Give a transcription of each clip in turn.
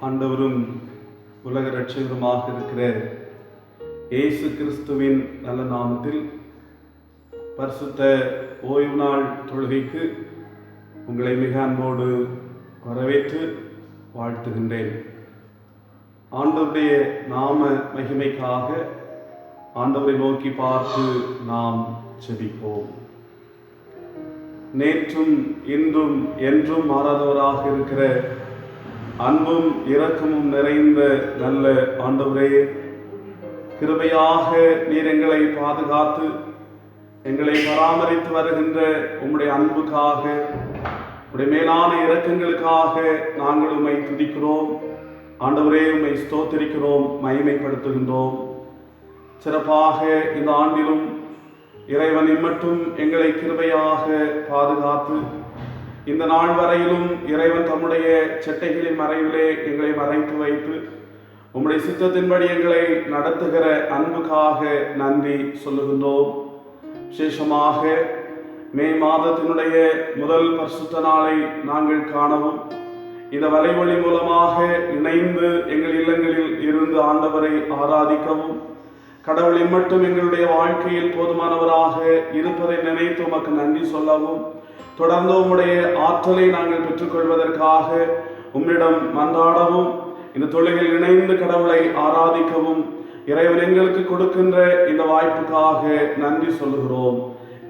ஆண்டவரும் உலக இரட்சகருமாக இருக்கிற இயேசு கிறிஸ்துவின் நல்ல நாமத்தில் பரிசுத்த ஓய்வு நாள் தொழுகைக்கு உங்களை மிக அன்போடு வரவேற்று வாழ்த்துகின்றேன். ஆண்டவருடைய நாம மகிமைக்காக ஆண்டவரை நோக்கி பார்த்து நாம் ஜெபிப்போம். நேற்றும் இன்றும் என்றும் மாறாதவராக இருக்கிற அன்பும் இரக்கமும் நிறைந்த நல்ல ஆண்டவரே, கிருபையாக நீர் எங்களை பாதுகாத்து எங்களை பராமரித்து வருகின்ற உம்முடைய அன்புக்காக, உம்முடைய மேலான இரக்கங்களுக்காக நாங்கள் உம்மை துதிக்கிறோம். ஆண்டவரே, உம்மை ஸ்தோத்திரிக்கிறோம், மகிமைப்படுத்துகின்றோம். சிறப்பாக இந்த ஆண்டிலும் இறைவன் இம்மட்டும் எங்களை கிருபையாக பாதுகாத்து இந்த நாள் வரையிலும் இறைவன் தம்முடைய செட்டைகளின் மறைவிலே எங்களை மறைத்து வைத்து உம்முடைய சித்தத்தின்படி எங்களை நடத்துகிற அன்புக்காக நன்றி சொல்லுகின்றோம். விசேஷமாக மே மாதத்தினுடைய முதல் பரிசுத்த நாளை நாங்கள் காணவும், இந்த வலைவழி மூலமாக இணைந்து எங்கள் இல்லங்களில் இருந்து ஆண்டவரை ஆராதிக்கவும், கடவுளை மட்டும் எங்களுடைய வாழ்க்கையில் போதுமானவராக இருப்பதை நினைத்து உமக்கு நன்றி சொல்லவும், தொடர்ந்து உம்முடைய ஆற்றலை நாங்கள் பெற்றுக்கொள்வதற்காக உம்மிடம் மன்றாடவும், இந்த தொழுகையில் இணைந்து கடவுளை ஆராதிக்கவும் இறைவன் எங்களுக்கு கொடுக்கின்ற இந்த வாய்ப்புக்காக நன்றி சொல்லுகிறோம்.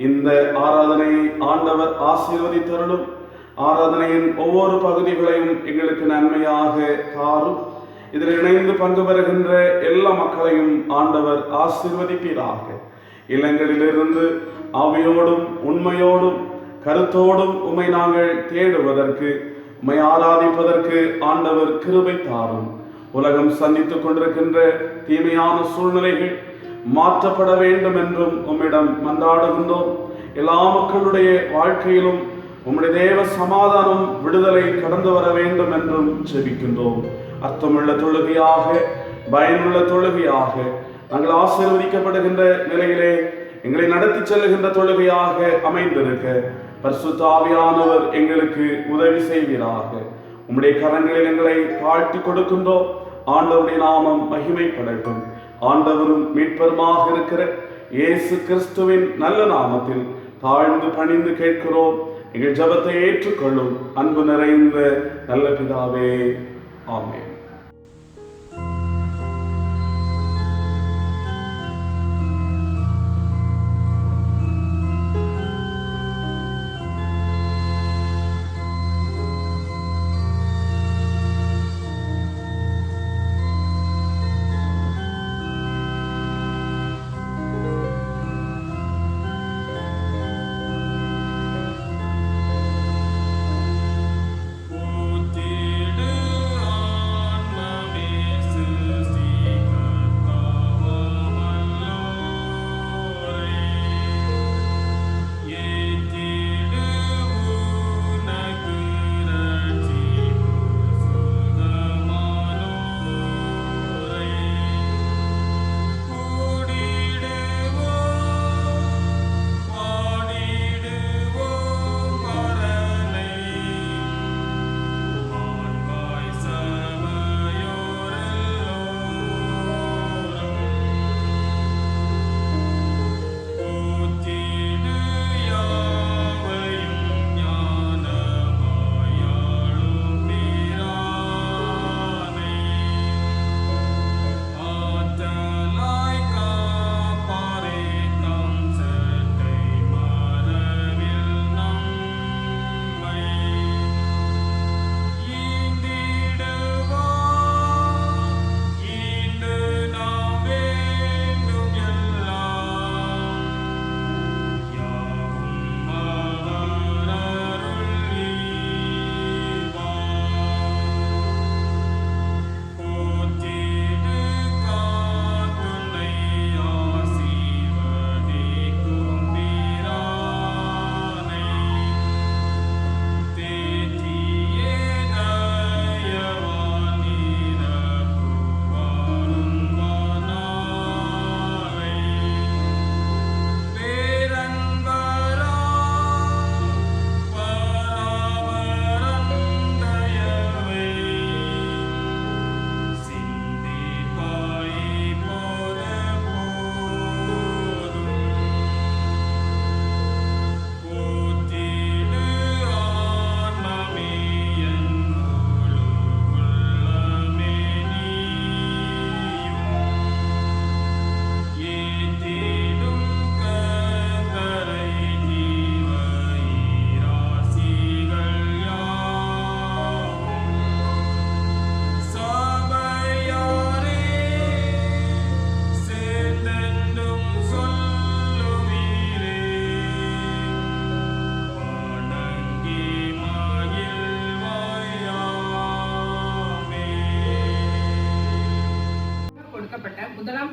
இந்த ஆராதனையை ஆண்டவர் ஆசீர்வதித்தருளும். ஆராதனையின் ஒவ்வொரு பகுதிகளையும் எங்களுக்கு நன்மையாக தாரும். இதில் இணைந்து பங்கு பெறுகின்ற எல்லா மக்களையும் ஆண்டவர் ஆசீர்வதிப்பீராக. இல்லங்களிலிருந்து ஆவியோடும் உண்மையோடும் கருத்தோடும் உம்மை நாங்கள் தேடுவதற்கு, உம்மை ஆராதிப்பதற்கு ஆண்டவர் கிருபை தாரும். உலகம் சந்தித்துக் கொண்டிருக்கின்ற தீமையான சூழ்நிலைகள் மாற்றப்பட வேண்டும் என்றும் உம்மிடம் மன்றாடுகின்றோம். எல்லா மக்களுடைய வாழ்க்கையிலும் உம்முடைய தேவ சமாதானம், விடுதலை கடந்து வர வேண்டும் என்றும் ஜெபிக்கின்றோம். அர்த்தமுள்ள தொழுகையாக, பயனுள்ள தொழுகையாக, நாங்கள் ஆசீர்வதிக்கப்படுகின்ற நிலையிலே எங்களை நடத்தி செல்லுகின்ற தொழுகையாக அமைந்திருக்க பரிசுத்த ஆவியானவர் எங்களுக்கு உதவி செய்வீராக. உம்முடைய கரங்களில் எங்களை தாழ்த்தி கொடுக்கின்றோம். ஆண்டவருடைய நாமம் மகிமைப்படட்டும். ஆண்டவரும் மீட்பருமாக இருக்கிற இயேசு கிறிஸ்துவின் நல்ல நாமத்தில் தாழ்ந்து பணிந்து கேட்கிறோம். எங்கள் ஜெபத்தை ஏற்றுக்கொள்ளும் அன்பு நிறைந்த நல்ல பிதாவே, ஆமென். Thank you.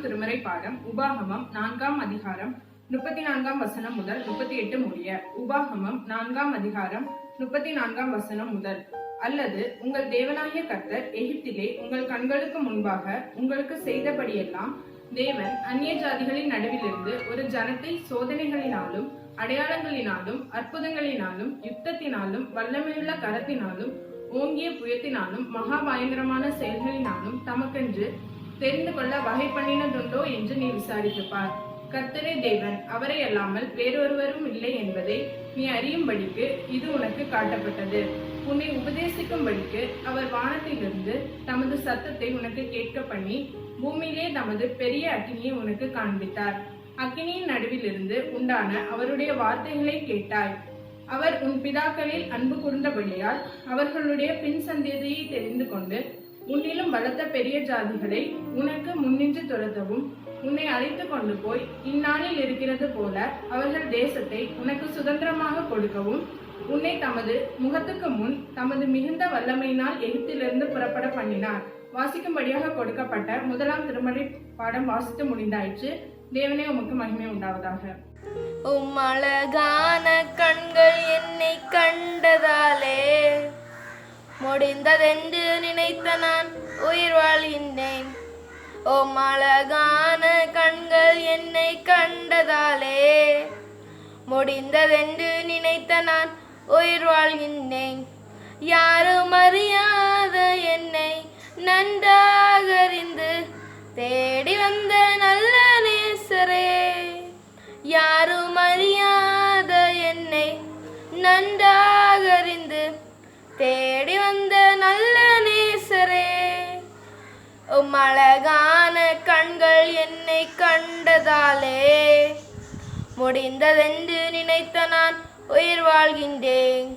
திருமறை பாடம் உபாகமம் 4ஆம் அதிகாரம் 34ஆம் வசனம் முதல் 38 முடிய. உபாகமம் 4ஆம் அதிகாரம் 34ஆம் வசனம் முதல். அல்லது உங்கள் தேவனாகிய கர்த்தர் எகிப்திலே உங்கள் கண்களுக்கு முன்பாக உங்களுக்கு செய்தபடியெல்லாம் தேவன் அந்நிய ஜாதிகளின் நடுவிலிருந்து ஒரு ஜனத்தை சோதனைகளினாலும் அடையாளங்களினாலும் அற்புதங்களினாலும் யுத்தத்தினாலும் வல்லமையுள்ள கரத்தினாலும் ஓங்கிய புயத்தினாலும் மகா பயங்கரமான செயல்களினாலும் தமக்கென்று தெரிந்து கொள்ள வகை பண்ணினதுண்டோ என்று நீ விசாரித்துப்பார். கர்த்தரே தேவன், அவரை அல்லாமல் வேறொருவரும் இல்லை என்பதை நீ அறியும்படிக்கு இது உனக்கு காட்டப்பட்டது. உன்னை உபதேசிக்கும்படிக்கு அவர் வானத்திலிருந்து தமது சத்தத்தை உனக்கு கேட்க பண்ணி பூமியிலே தமது பெரிய அக்கினியை உனக்கு காண்பித்தார். அக்கினியின் நடுவிலிருந்து உண்டான அவருடைய வார்த்தைகளை கேட்டாய். அவர் உன் பிதாக்களில் அன்பு கூர்ந்தபடியால் அவர்களுடைய பின் சந்ததியை தெரிந்து கொண்டு உன்னிலும் பலத்த பெரிய ஜாதிகளை உனக்கு முன்னின்று துரத்தவும் உன்னை அழைத்து கொண்டு போய் இந்நாளில் இருக்கிறது போல அவர்கள் தேசத்தை உனக்கு சுதந்திரமாக கொடுக்கவும் உன்னை தமது முகத்துக்கு முன் தமது மிகுந்த வல்லமையினால் எகிப்திலிருந்து புறப்பட பண்ணினார். வாசிக்கும்படியாக கொடுக்கப்பட்ட 1ஆம் திருமறை பாடம் வாசித்து முடிந்தாயிற்று. தேவனே உமக்கு மகிமை உண்டாவதாக. உம் அழகான கண்கள் என்னை கண்டதாலே முடிந்ததென்று நினைத்த நான் உயிர் வாழ்கின்றேன். உம் அழகான கண்கள் என்னை கண்டதாலே முடிந்ததென்று நினைத்த நான் உயிர் வாழ்கின்றேன். யாரும் அறியாத என்னை நன்றாக அறிந்து தேடி வந்த நல்ல நேசரே, யாரும் அறியாத என்னை நன்றாக அறிந்து தேடி வந்த நல்ல நேசரே, உம் அழகான கண்கள் என்னை கண்டதாலே முடிந்ததென்று நினைத்த நான் உயிர் வாழ்கின்றேன்.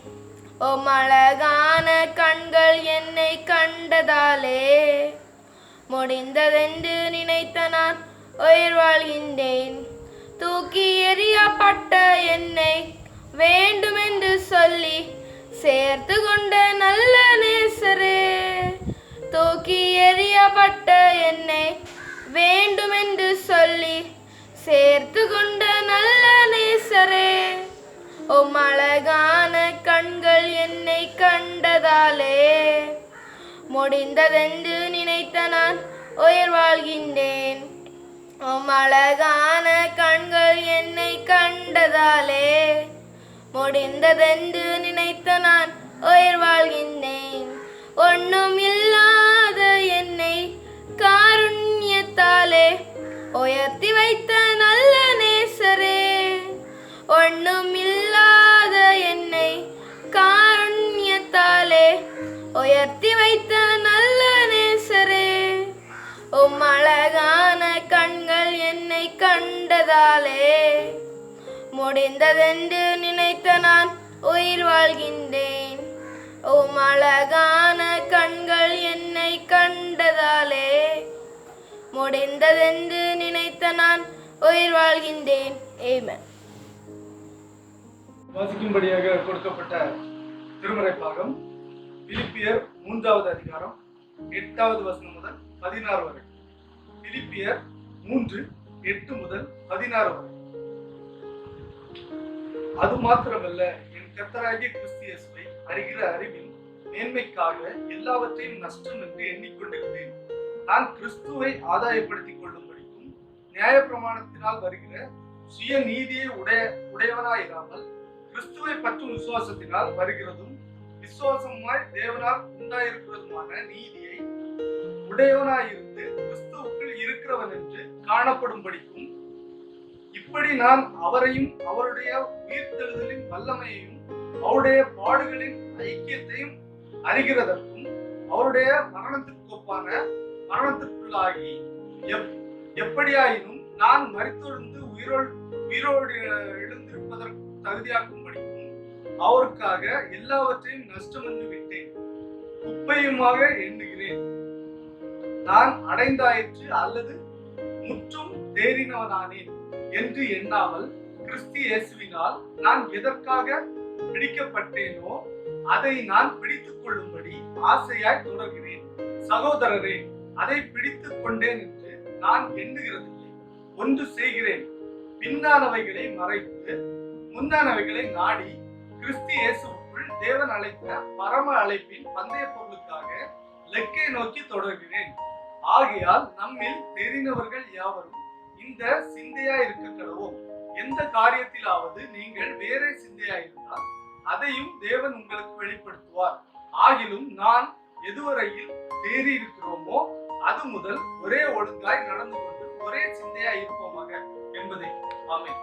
உம் அழகான கண்கள் என்னை கண்டதாலே முடிந்ததென்று நினைத்த நான் உயிர் வாழ்கின்றேன். தூக்கி எறியப்பட்ட என்னை வேண்டுமென்று சொல்லி சேர்த்து கொண்ட நல்ல நேசரே, தூக்கி எறியப்பட்ட என்னை வேண்டுமென்று சொல்லி சேர்த்து கொண்ட நல்ல நேசரே, உம் அழகான கண்கள் என்னை கண்டதாலே முடிந்ததென்று நினைத்த நான் உயிர் வாழ்கின்றேன். உம் அழகான கண்கள் என்னை கண்டதாலே முடிந்ததென்று நினைத்த நான் உயிர் வாழ்கின்றேன். ஒன்றும் இல்லாத என்னை காருண்யத்தாலே உயர்த்தி வைத்த நல்ல நேசரே, ஒன்றும் இல்லாத என்னை காருண்யத்தாலே உயர்த்தி வைத்த நல்ல நேசரே, உம் அழகான கண்கள் என்னை கண்டதாலே முடிந்ததென்று நினைத்த நான் உயிர் வாழ்கின்றேன். உம் அழகான கண்கள் என்னை கண்டதாலே முடிந்ததென்று நினைத்த நான் உயிர் வாழ்கின்றேன். ஆமென். வாசிக்கும்படியாக கொடுக்கப்பட்ட திருமறை பாகம் பிலிப்பியர் 3ஆவது அதிகாரம் 8வது வசனம் முதல் 16 வரை. பிலிப்பியர் 3:8 முதல் 16 வரை. அது மாத்திரமல்ல, என் கர்த்தராகிய கிறிஸ்து இயேசுவை அறிகிற அறிவின் மேன்மைக்காக எல்லாவற்றையும் நஷ்டம் என்று எண்ணிக்கொண்டிருந்தேன். நான் கிறிஸ்துவை ஆதாயப்படுத்திக் கொள்ளும்படிக்கும் நியாயப்பிரமாணத்தினால் வருகிற சுய நீதியை உடையவனாயிராமல் கிறிஸ்துவை பற்றும் விசுவாசத்தினால் வருகிறதும் விசுவாசமாய் தேவனால் உண்டாயிருக்கிறதுமான நீதியை உடையவனாயிருந்து கிறிஸ்துவுக்குள் இருக்கிறவன் என்று காணப்படும்படிக்கும், இப்படி நான் அவரையும் அவருடைய உயிர்த்தெழுதலின் வல்லமையையும் அவருடைய பாடுகளின் ஐக்கியத்தையும் அறிகிறதற்கும் அவருடைய மரணத்திற்கொப்பான மரணத்திற்குள்ளாகி எப்படியாயினும் நான் மரித்தொழுந்து உயிரோடு எழுந்திருப்பதற்கு தகுதியாக்கும்படிக்கும் அவருக்காக எல்லாவற்றையும் நஷ்டம் என்று விட்டேன், குப்பையுமாக எண்ணுகிறேன். நான் அடைந்தாயிற்று அல்லது முற்றும் தேறினவனானேன் என்று எண்ணாமல் கிறிஸ்து இயேசுவினால் நான் எதற்காக பிடிக்கப்பட்டேனோ அதை நான் பிடித்துக் கொள்ளும்படி ஆசையாய் தொடர்கிறேன். சகோதரரே, அதை பிடித்துக் கொண்டேன் என்று நான் எண்ணுகிறதில்லை. ஒன்று செய்கிறேன், பின்னானவைகளை மறைத்து முன்னானவைகளை நாடி கிறிஸ்து இயேசுவுக்குள் தேவன் அழைத்த பரம அழைப்பின் பந்தய பொருளுக்காக லெக்கை நோக்கி தொடர்கிறேன். ஆகையால் நம்மில் தெரிந்தவர்கள் யாவரும் இந்த சிந்தையா இருக்க கடவோம். எந்த காரியத்திலாவது நீங்கள் வேறே சிந்தையா இருந்தால் அதையும் தேவன் உங்களுக்கு வெளிப்படுத்துவார். ஆகிலும் நான் எதுவரையில் தேறி இருக்கிறோமோ அது முதல் ஒரே ஒழுங்காய் நடந்து கொண்டு ஒரே சிந்தையா இருப்போமாக என்பதை. ஆமென்.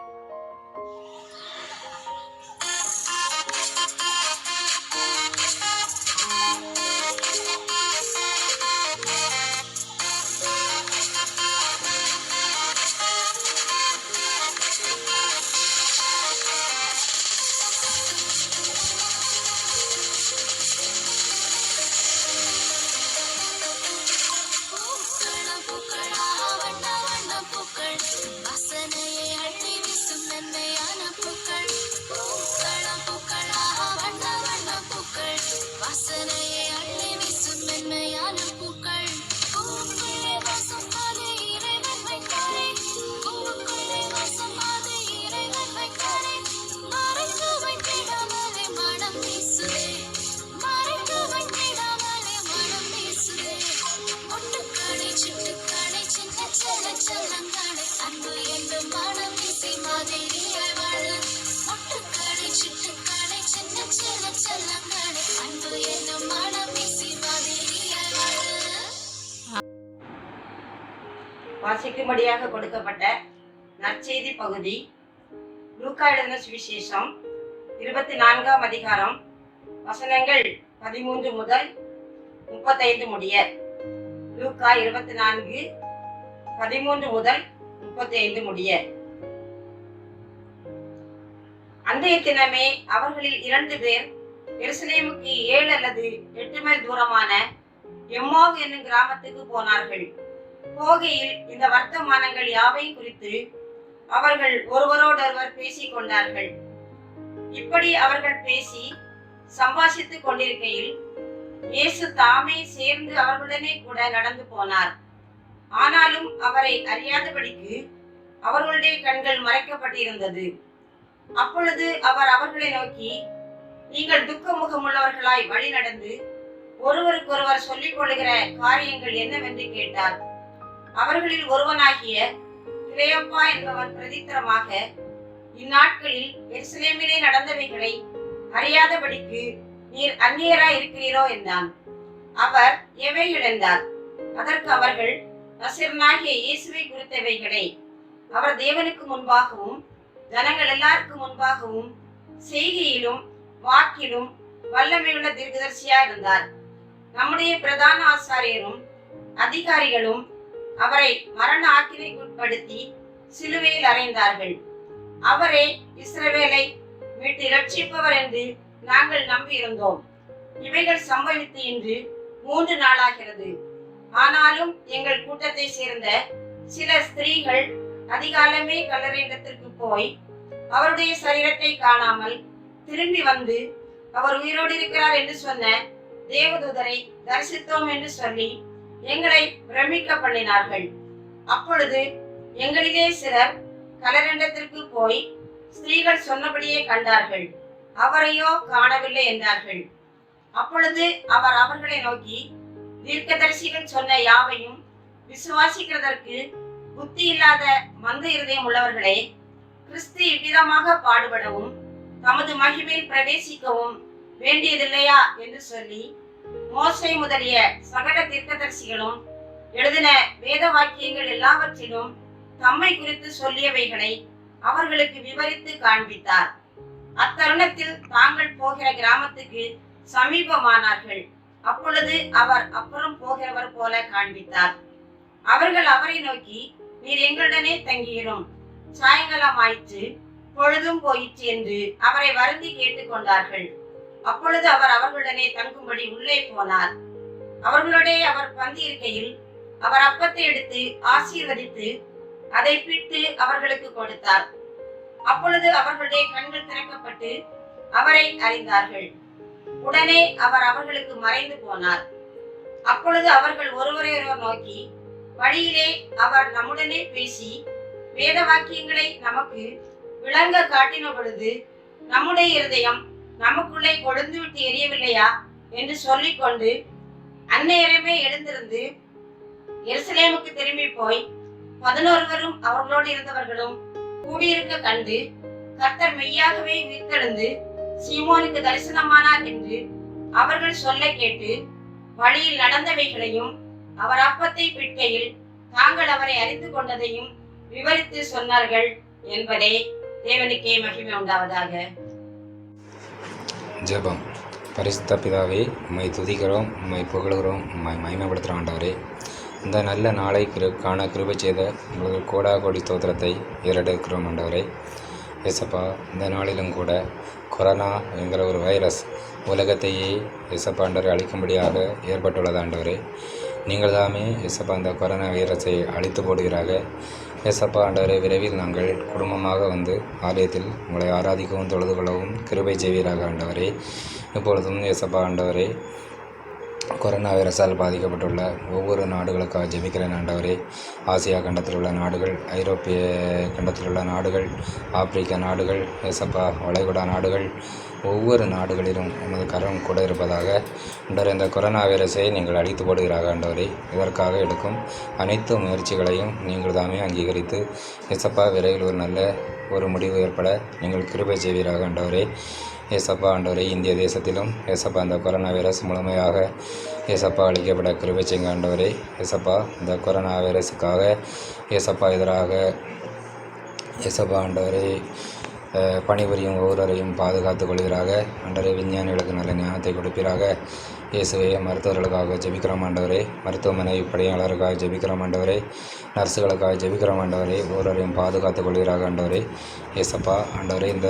வாசிக்கும்படியாக கொடுக்கப்பட்ட நற்செய்தி பகுதி லூக்கா எழுதின சுவிசேஷம் 24ஆம் அதிகாரம் வசனங்கள் 13 முதல் 35 முடிய. லூக்கா 24:13 முதல் 35 முடிய. அன்றைய தினமே அவர்களில் 2 பேர் எருசலேமுக்கு 7 அல்லது 8 மைல் தூரமான எம்மாவு என்னும் கிராமத்துக்கு போனார்கள். போகையில் இந்த வர்த்தமானங்கள் யாவையும் குறித்து அவர்கள் ஒருவரோடொருவர் பேசிக் கொண்டார்கள். இப்படி அவர்கள் பேசி சம்பாஷித்துக் கொண்டிருக்கையில் இயேசு தாமே சேர்ந்து அவர்களுடனே கூட நடந்து போனார். ஆனாலும் அவரை அறியாதபடிக்கு அவர்களுடைய கண்கள் மறைக்கப்பட்டிருந்தது. அப்பொழுது அவர் அவர்களை நோக்கி, நீங்கள் துக்க முகமுள்ளவர்களாய் வழி நடந்து ஒருவருக்கொருவர் சொல்லிக் கொள்ளுகிற காரியங்கள் என்னவென்று கேட்டார். அவர்களில் ஒருவனாகிய கிளேயோப்பா என்பவன் பிரதித்திரமாக, இந்நாட்களில் எருசலேமிலே நடந்தவைகளை அறியாதபடிக்கு நீர் அந்நியராய் இருக்கிறீரோ என்றான். அவர் எவைகள் என்றார். அதற்கு அவர்கள், நசரேயனாகிய இயேசுவை குறித்தவைகளை அவர் தேவனுக்கு முன்பாகவும் ஜனங்கள் எல்லாருக்கும் முன்பாகவும் செய்கையிலும் வாக்கிலும் வல்லமையுள்ள தீர்க்கதரிசியா இருந்தார். நம்முடைய பிரதான ஆசாரியரும் அதிகாரிகளும் அவரை மரண ஆக்கினைக்குட்படுத்தி சிலுவையில் அறைந்தார்கள். அவரே இஸ்ரவேலை மீட்டு ரட்சிப்பவர் என்று நாங்கள் நம்பியிருந்தோம். இவைகள் சம்பவித்து இன்று 3 நாளாகிறது. ஆனாலும் எங்கள் கூட்டத்தை சேர்ந்த சில ஸ்திரீகள் அதிகாலமே கல்லறையிடத்திற்கு போய் அவருடைய சரீரத்தை காணாமல் திரும்பி வந்து அவர் உயிரோடு இருக்கிறார் என்று சொன்ன தேவதூதரை தரிசித்தோம் என்று சொல்லி எங்களை பிரமிக்க பண்ணினார்கள். அப்பொழுது எங்களிலே சிலர் கல்லறையிடத்திற்கு போய் ஸ்திரீகள் சொன்னபடியே கண்டார்கள், அவரையோ காணவில்லை என்றார்கள். அப்பொழுது அவர் அவர்களை நோக்கி, தீர்க்கதரிசிகள் சொன்ன யாவையும் விசுவாசிக்கிறதற்கு புத்தி இல்லாத மந்த இருதயம் உள்ளவர்களே, கிறிஸ்து இவ்விதமாக பாடுபடவும் தமது மகிமையில் பிரவேசிக்கவும் வேண்டியதில்லையா என்று சொல்லி மோசே முதலிய சகல தீர்க்கதரிசிகளும் எழுதின வேத வாக்கியங்கள் எல்லாவற்றிலும் தம்மை குறித்து சொல்லியவைகளை அவர்களுக்கு விவரித்து காண்பித்தார். அத்தருணத்தில் தாங்கள் போகிற கிராமத்துக்கு சமீபமானார்கள். அப்பொழுது அவர் அப்புறம் போகிறவர் போல காண்பித்தார். அவர்கள் அவரை நோக்கி, நீர் எங்களுடனே தங்கியிரும், சாயங்காலம் ஆயிற்று, பொழுதும் போயிற்று என்று அவரை வருந்தி கேட்டுக்கொண்டார்கள். அப்பொழுது அவர் அவர்களுடனே தங்கும்படி உள்ளே போனார். அவர்களுடைய அவர் பந்தி இருக்கையில் அவர் அப்பத்தை எடுத்து ஆசீர்வதித்து அதை பிட்டு அவர்களுக்கு கொடுத்தார். அப்பொழுது அவர்களுடைய கண்கள் திறக்கப்பட்டு அவரை அறிந்தார்கள். உடனே அவர் அவர்களுக்கு மறைந்து போனார். அப்பொழுது அவர்கள் ஒருவரை ஒருவர் நோக்கி, வழியிலே அவர் நம்முடனே பேசி வேத வாக்கியங்களை நமக்கு விளங்க காட்டின பொழுது நம்முடைய இருதயம் நமக்குள்ளே கொழுந்து விட்டு எரியவில்லையா என்று சொல்லிக்கொண்டு அந்நேரமே எழுந்திருந்து எருசலேமுக்கு திரும்பி போய் 11 அவர்களோடு இருந்தவர்களும் கூடியிருக்க கண்டு கர்த்தர் மெய்யாகவே உயிர்த்தெழுந்து சீமோனுக்கு தரிசனமானார் என்று அவர்கள் சொல்ல கேட்டு வழியில் நடந்தவைகளையும் அவர் அப்பத்தை பிட்கையில் தாங்கள் அவரை அறிந்து கொண்டதையும் விவரித்து சொன்னார்கள் என்பதே. தேவனுக்கே மகிமை உண்டாவதாக. ஜெபம். பரிசுத்த பிதாவே, உம்மை துதிக்கிறோம், உம்மை புகழுகிறோம், உம்மை மகிமைப்படுத்துகிற ஆண்டவரே, இந்த நல்ல நாளை காண கிருபை செய்த உங்களுக்கு கோடா கோடி ஸ்தோத்திரத்தை ஏறெடுக்கிறோம் ஆண்டவரே. ஏசப்பா, இந்த நாளிலும் கூட கொரோனா என்கிற ஒரு வைரஸ் உலகத்தையே ஏசப்பா ஆண்டவரை அழிக்கும்படியாக ஏற்பட்டுள்ளது ஆண்டவரே. நீங்கள் தாமே ஏசப்பா அந்த கொரோனா வைரஸை அழித்து போடுகிறாக. ஏசப்பா ஆண்டவரே, விரைவில் நாங்கள் குடும்பமாக வந்து ஆலயத்தில் உங்களை ஆராதிக்கவும் தொழுது கொள்ளவும் கிருபை செய்வீராக ஆண்டவரே. இப்பொழுதும் ஏசப்பா ஆண்டவரே, கொரோனா வைரஸால் பாதிக்கப்பட்டுள்ள ஒவ்வொரு நாடுகளுக்காக ஜெபிக்கிறேன் ஆண்டவரே. ஆசியா கண்டத்தில் உள்ள நாடுகள், ஐரோப்பிய கண்டத்தில் உள்ள நாடுகள், ஆப்பிரிக்க நாடுகள், ஏசப்பா வளைகுடா நாடுகள், ஒவ்வொரு நாடுகளிலும் உமது கரம் கூட இருப்பதாக ஆண்டவரே. இந்த கொரோனா வைரஸை நீங்கள் அழித்து போடுகிறாக ஆண்டவரே. இதற்காக எடுக்கும் அனைத்து முயற்சிகளையும் நீங்கள் தாமே அங்கீகரித்து ஏசப்பா விரைவில் ஒரு நல்ல ஒரு முடிவு ஏற்பட நீங்கள் கிருபை செய்வீராக ஆண்டவரே. ஏசப்பா ஆண்டவரே, இந்திய தேசத்திலும் ஏசப்பா அந்த கொரோனா வைரஸ் முழுமையாக ஏசப்பா அழிக்கப்பட கிருபை செய்யுங்க ஆண்டவரே. ஏசப்பா இந்த கொரோனா வைரஸுக்காக ஏசப்பா எதிராக ஏசப்பா ஆண்டவரே பணிபுரியும் ஒவ்வொருவரையும் பாதுகாத்து கொள்கிறாக ஆண்டவரே. விஞ்ஞானிகளுக்கு நல்ல ஞானத்தை கொடுப்பீராக. இயேசுவே, மருத்துவர்களுக்காக ஜெபிக்கிறோம் ஆண்டவரே. மருத்துவமனை பணியாளருக்காக ஜெபிக்கிறோம் ஆண்டவரே. நர்ஸுகளுக்காக ஜெபிக்கிறோம் ஆண்டவரே. ஒவ்வொருவரையும் பாதுகாத்து கொள்கிறாக ஆண்டவரே. ஏசப்பா ஆண்டவரே, இந்த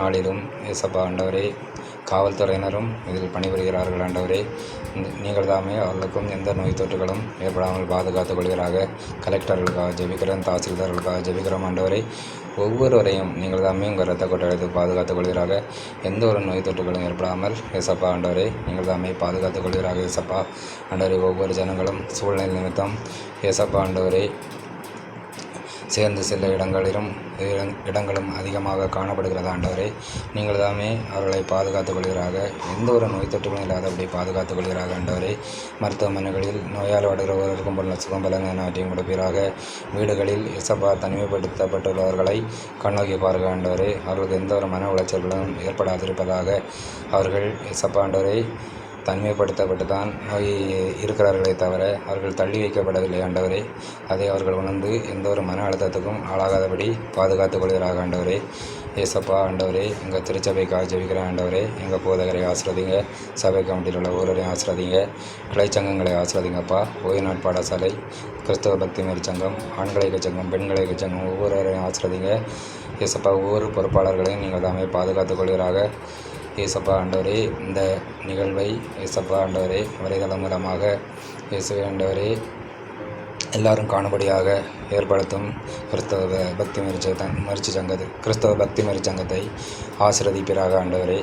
நாளிலும் ஏசப்பா ஆண்டவரே காவல்துறையினரும் இதில் பணிபுரிகிறார்கள் ஆண்டவரே. நீங்கள் தாமே அவர்களுக்கும் எந்த நோய் தொற்றுகளும் ஏற்படாமல் பாதுகாத்து கொள்கிறாக. கலெக்டர்களுக்காக ஜெபிக்கிறோம், தாசில்தார்களுக்காக ஜெபிக்கிறோம் ஆண்டவரே. ஒவ்வொருவரையும் நீங்கள் தாமே உங்கள் இரத்த கொட்டடைத்து பாதுகாத்துக் கொள்கிறாக. எந்த ஒரு நோய் தொற்றுகளும் ஏற்படாமல் ஏசப்பா ஆண்டவரே நீங்கள் தாமே பாதுகாத்துக் கொள்கிறாக. ஏசப்பா ஆண்டவரே, ஒவ்வொரு ஜனங்களும் சூழ்நிலை நிமித்தம் ஏசப்பா ஆண்டவரே சேர்ந்து செல்ல இடங்களும் அதிகமாக காணப்படுகிறது ஆண்டவரே. நீங்கள் தாமே அவர்களை பாதுகாத்துக் கொள்கிறாக. எந்த ஒரு நோய் தொற்றுகளும் இல்லாதபடி பாதுகாத்துக் கொள்கிறாக ஆண்டவரே. மருத்துவமனைகளில் நோயால் வருகிறவர்களுக்கும் போல சுகம் பலனாற்றியும் கொடுப்பீராக. வீடுகளில் இசப்பா தனிமைப்படுத்தப்பட்டுள்ளவர்களை கண்ணோக்கி பாருங்கள் ஆண்டவரே. அவர்களுக்கு எந்த ஒரு மன உளைச்சல்களும் ஏற்படாதிருப்பதாக. அவர்கள் இசப்பா ஆண்டவரை தனிமைப்படுத்தப்பட்டு தான் நோய் இருக்கிறார்களே தவிர அவர்கள் தள்ளி வைக்கப்படவில்லை ஆண்டவரே. அதை அவர்கள் உணர்ந்து எந்த ஒரு மன அழுத்தத்துக்கும் ஆளாகாதபடி பாதுகாத்துக் கொள்கிறார்கள் ஆண்டவரே. ஏசப்பா ஆண்டவரே, எங்கள் திருச்சபைக்காக ஜெபிக்கிறேன் ஆண்டவரே. எங்கள் போதகரை ஆசிரதிங்க, சபை கமிட்டியில் உள்ள ஒவ்வொருவரையும் ஆசிரதிங்க, கிளைச்சங்கங்களை ஆசிரதிங்கப்பா. ஓய்வு நாட் பாடசாலை, கிறிஸ்தவ பக்தி மாரி சங்கம், ஆண்களை சங்கம், பெண்களை சங்கம், ஒவ்வொருவரையும் ஆசிரதிங்க. ஏசப்பா ஒவ்வொரு பொறுப்பாளர்களையும் நீங்கள் தாமே பாதுகாத்துக் கொள்கிறாக. ஏசப்பா ஆண்டவரே, இந்த நிகழ்வை ஏசப்பா ஆண்டவரே வலைதளம் மூலமாக இயேசுவே ஆண்டவரே எல்லாரும் காணும்படியாக ஏற்படுத்தும் கிறிஸ்தவ பக்தி மரிச்சி சங்கத்தை ஆசீர்வதிப்பீராக ஆண்டவரே.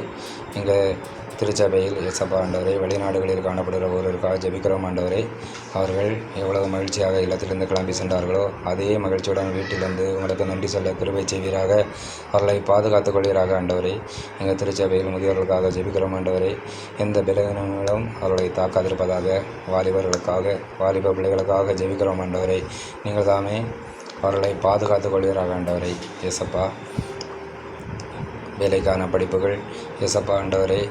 எங்கள் திருச்சபையில் ஏசப்பா ஆண்டவரே வெளிநாடுகளில் காணப்படுகிற ஒருவருக்காக ஜெபிக்கிறோம் ஆண்டவரே. அவர்கள் எவ்வளவு மகிழ்ச்சியாக இல்லத்திலிருந்து கிளம்பி சென்றார்களோ அதே மகிழ்ச்சியுடன் வீட்டிலிருந்து உங்களுக்கு நன்றி சொல்ல கிருபை செய்வீராக. அவர்களை பாதுகாத்துக் கொள்வீராக ஆண்டவரே. எங்கள் திருச்சபையில் முதியோர்களுக்காக ஜெபிக்கிறோம் ஆண்டவரே. எந்த பலவீனங்களும் அவர்களை தாக்காதிருப்பதாக. வாலிப பிள்ளைகளுக்காக ஜெபிக்கிறோம் ஆண்டவரே. நீங்கள் தாமே அவர்களை பாதுகாத்துக் கொள்வீராக ஆண்டவரே. ஏசப்பா வேலைக்கான படிப்புகள் ஏசப்பா ஆண்டவரே,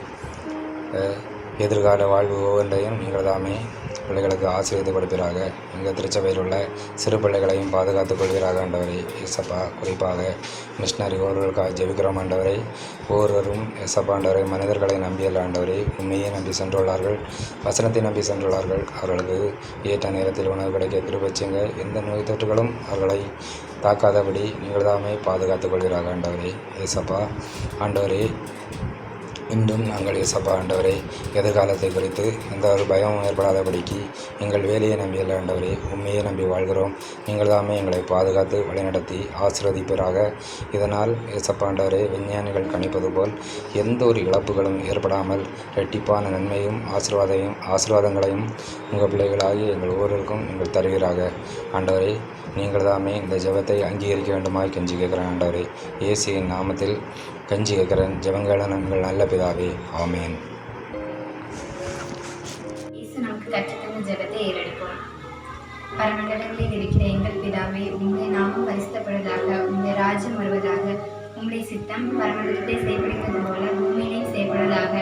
எதிர்கால வாழ்வு ஒவ்வொன்றையும் நீங்கள் தாமே பிள்ளைகளுக்கு ஆசீர்வதித்து கொடுப்பீராக. எங்கள் திருச்சபையில் உள்ள சிறு பிள்ளைகளையும் பாதுகாத்துக் கொள்வீராக ஆண்டவரே. ஏசப்பா குறிப்பாக மிஷினரி ஒவ்வொருவருக்காக ஜெபிக்கிறோம் ஆண்டவரை. ஒவ்வொருவரும் ஏசப்பா ஆண்டவரை மனிதர்களை நம்பியல்ல ஆண்டவரை, உண்மையை நம்பி சென்றுள்ளார்கள், வசனத்தை நம்பி சென்றுள்ளார்கள். அவர்களுக்கு ஏற்ற நேரத்தில் உணவு கிடைக்க கிருபை செய்யுங்க. எந்த நோய் தொற்றுகளும் அவர்களை தாக்காதபடி நீங்கள் தாமே பாதுகாத்துக் கொள்வீராக ஆண்டவரே. ஏசப்பா ஆண்டவரே, இன்றும் நாங்கள் இயேசப்பா ஆண்டவரே எதிர்காலத்தை குறித்து எந்த ஒரு பயமும் ஏற்படாதபடிக்கு எங்கள் வேலையை நம்பியுள்ள ஆண்டவரே உண்மையை நம்பி வாழ்கிறோம். நீங்கள் தாமே எங்களை பாதுகாத்து வழிநடத்தி ஆசீர்வதிப்பீராக. இதனால் இயேசப்பா ஆண்டவரே விஞ்ஞானிகள் கணிப்பது போல் எந்த ஒரு இழப்புகளும் ஏற்படாமல் இரட்டிப்பான நன்மையும் ஆசீர்வாதங்களையும் உங்கள் பிள்ளைகளாகி எங்கள் ஒவ்வொருவருக்கும் நீங்கள் தருவீராக. ஆண்டவரே நீங்கள் தாமே இந்த ஜெபத்தை அங்கீகரிக்க வேண்டுமாய் கெஞ்சி கேட்கிறேன் ஆண்டவரே. இயேசுவின் நாமத்தில் கஞ்சி கேட்கிறேன் ஜெபங்கள நாங்கள் நல்ல பிதாவே, ஆமேன். இயேசு நமக்கு கற்றுத்தந்த ஜெபத்தை ஏறெடுப்போம். பரமண்டலங்களில் இருக்கிற எங்கள் பிதாவே, உம்முடைய நாமம் பரிசுத்தப்படுவதாக, உம்முடைய ராஜ்யம் வருவதாக, உம்முடைய சித்தம் பரமண்டலத்தை செய்யப்படுகிறது போல பூமியிலையும் செய்யப்படுவதாக.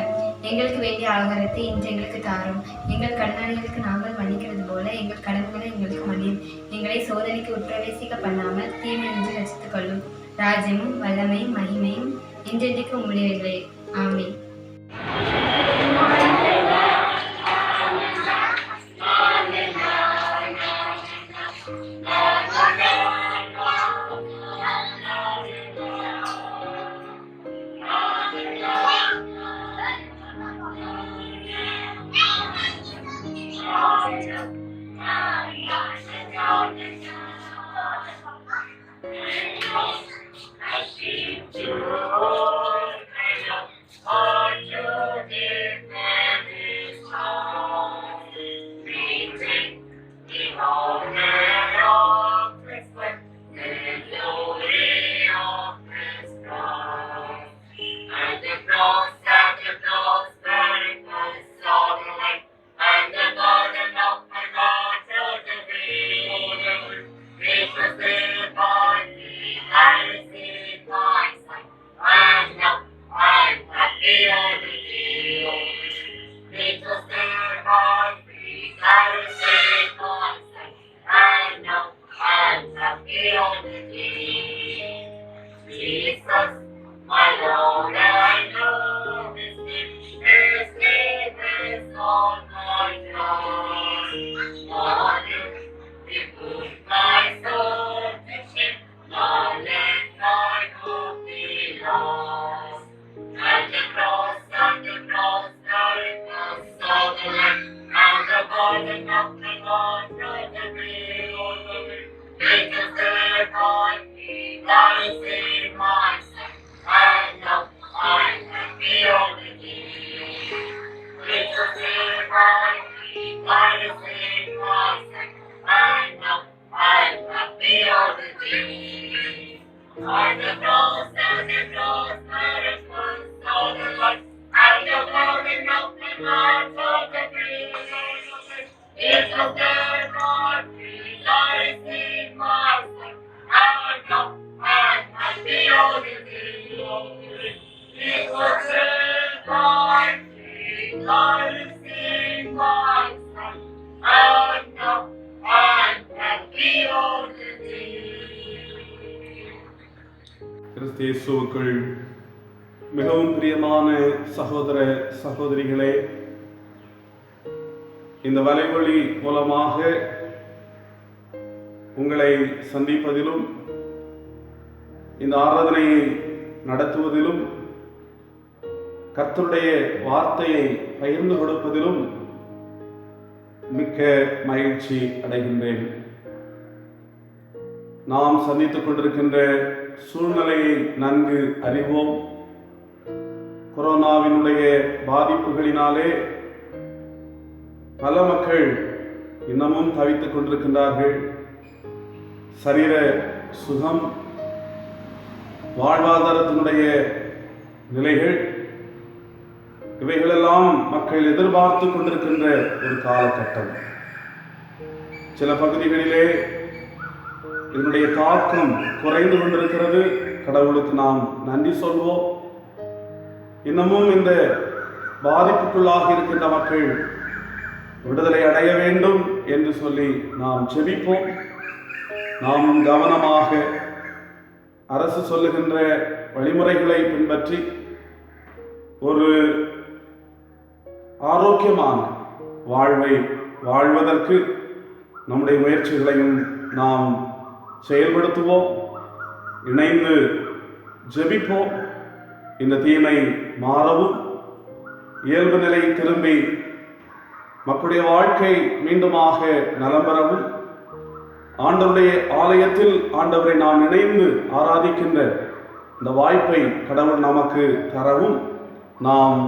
எங்களுக்கு வேண்டிய ஆகாரத்தை இன்று எங்களுக்கு தாரும். எங்கள் கடனாளிகளுக்கு நாங்கள் மன்னிக்கிறது போல எங்கள் கடன்களை எங்களுக்கு மன்னியும். எங்களை சோதனைக்கு உட்பிரவேசிக்க பண்ணாமல் தீமை நின்று ரசித்துக் கொள்ளும். ராஜ்யமும் வல்லமையும் மகிமையும் என்றென்றைக்கு உம்முடையவைகளே. ஆமென். கிறிஸ்து இயேசுவுக்குள் மிகவும் பிரியமான சகோதர சகோதரிகளே, இந்த வலைவழி மூலமாக உங்களை சந்திப்பதிலும் இந்த ஆராதனையை நடத்துவதிலும் கர்த்தருடைய வார்த்தையை பகிர்ந்து கொடுப்பதிலும் மிக்க மகிழ்ச்சி அடைகின்றேன். நாம் சந்தித்துக் கொண்டிருக்கின்ற சூழ்நிலையை நன்கு அறிவோம். கொரோனாவினுடைய பாதிப்புகளினாலே பல மக்கள் இன்னமும் தவித்துக் கொண்டிருக்கின்றார்கள். சரீர சுகம், வாழ்வாதாரத்தினுடைய நிலைகள், இவைகளெல்லாம் மக்கள் எதிர்பார்த்து கொண்டிருக்கின்ற ஒரு காலகட்டம். சில பகுதிகளிலே இதனுடைய தாக்கம் குறைந்து கொண்டிருக்கிறது. கடவுளுக்கு நாம் நன்றி சொல்வோம். இன்னமும் இந்த பாதிப்புக்குள்ளாக இருக்கின்ற மக்கள் விடுதலை அடைய வேண்டும் என்று சொல்லி நாம் ஜெபிப்போம். நாம் கவனமாக அரசு சொல்லுகின்ற வழிமுறைகளை பின்பற்றி ஒரு ஆரோக்கியமான வாழ்வை வாழ்வதற்கு நம்முடைய முயற்சிகளையும் நாம் செயல்படுத்துவோம். இணைந்து ஜெபிப்போம். இந்த தீமை மாறவும் இயல்பு நிலை திரும்பி மக்களுடைய வாழ்க்கை மீண்டுமாக நலம் பெறவும், ஆண்டவருடைய ஆலயத்தில் ஆண்டவரை நாம் இணைந்து ஆராதிக்கின்ற இந்த வாய்ப்பை கடவுள் நமக்கு தரவும் நாம்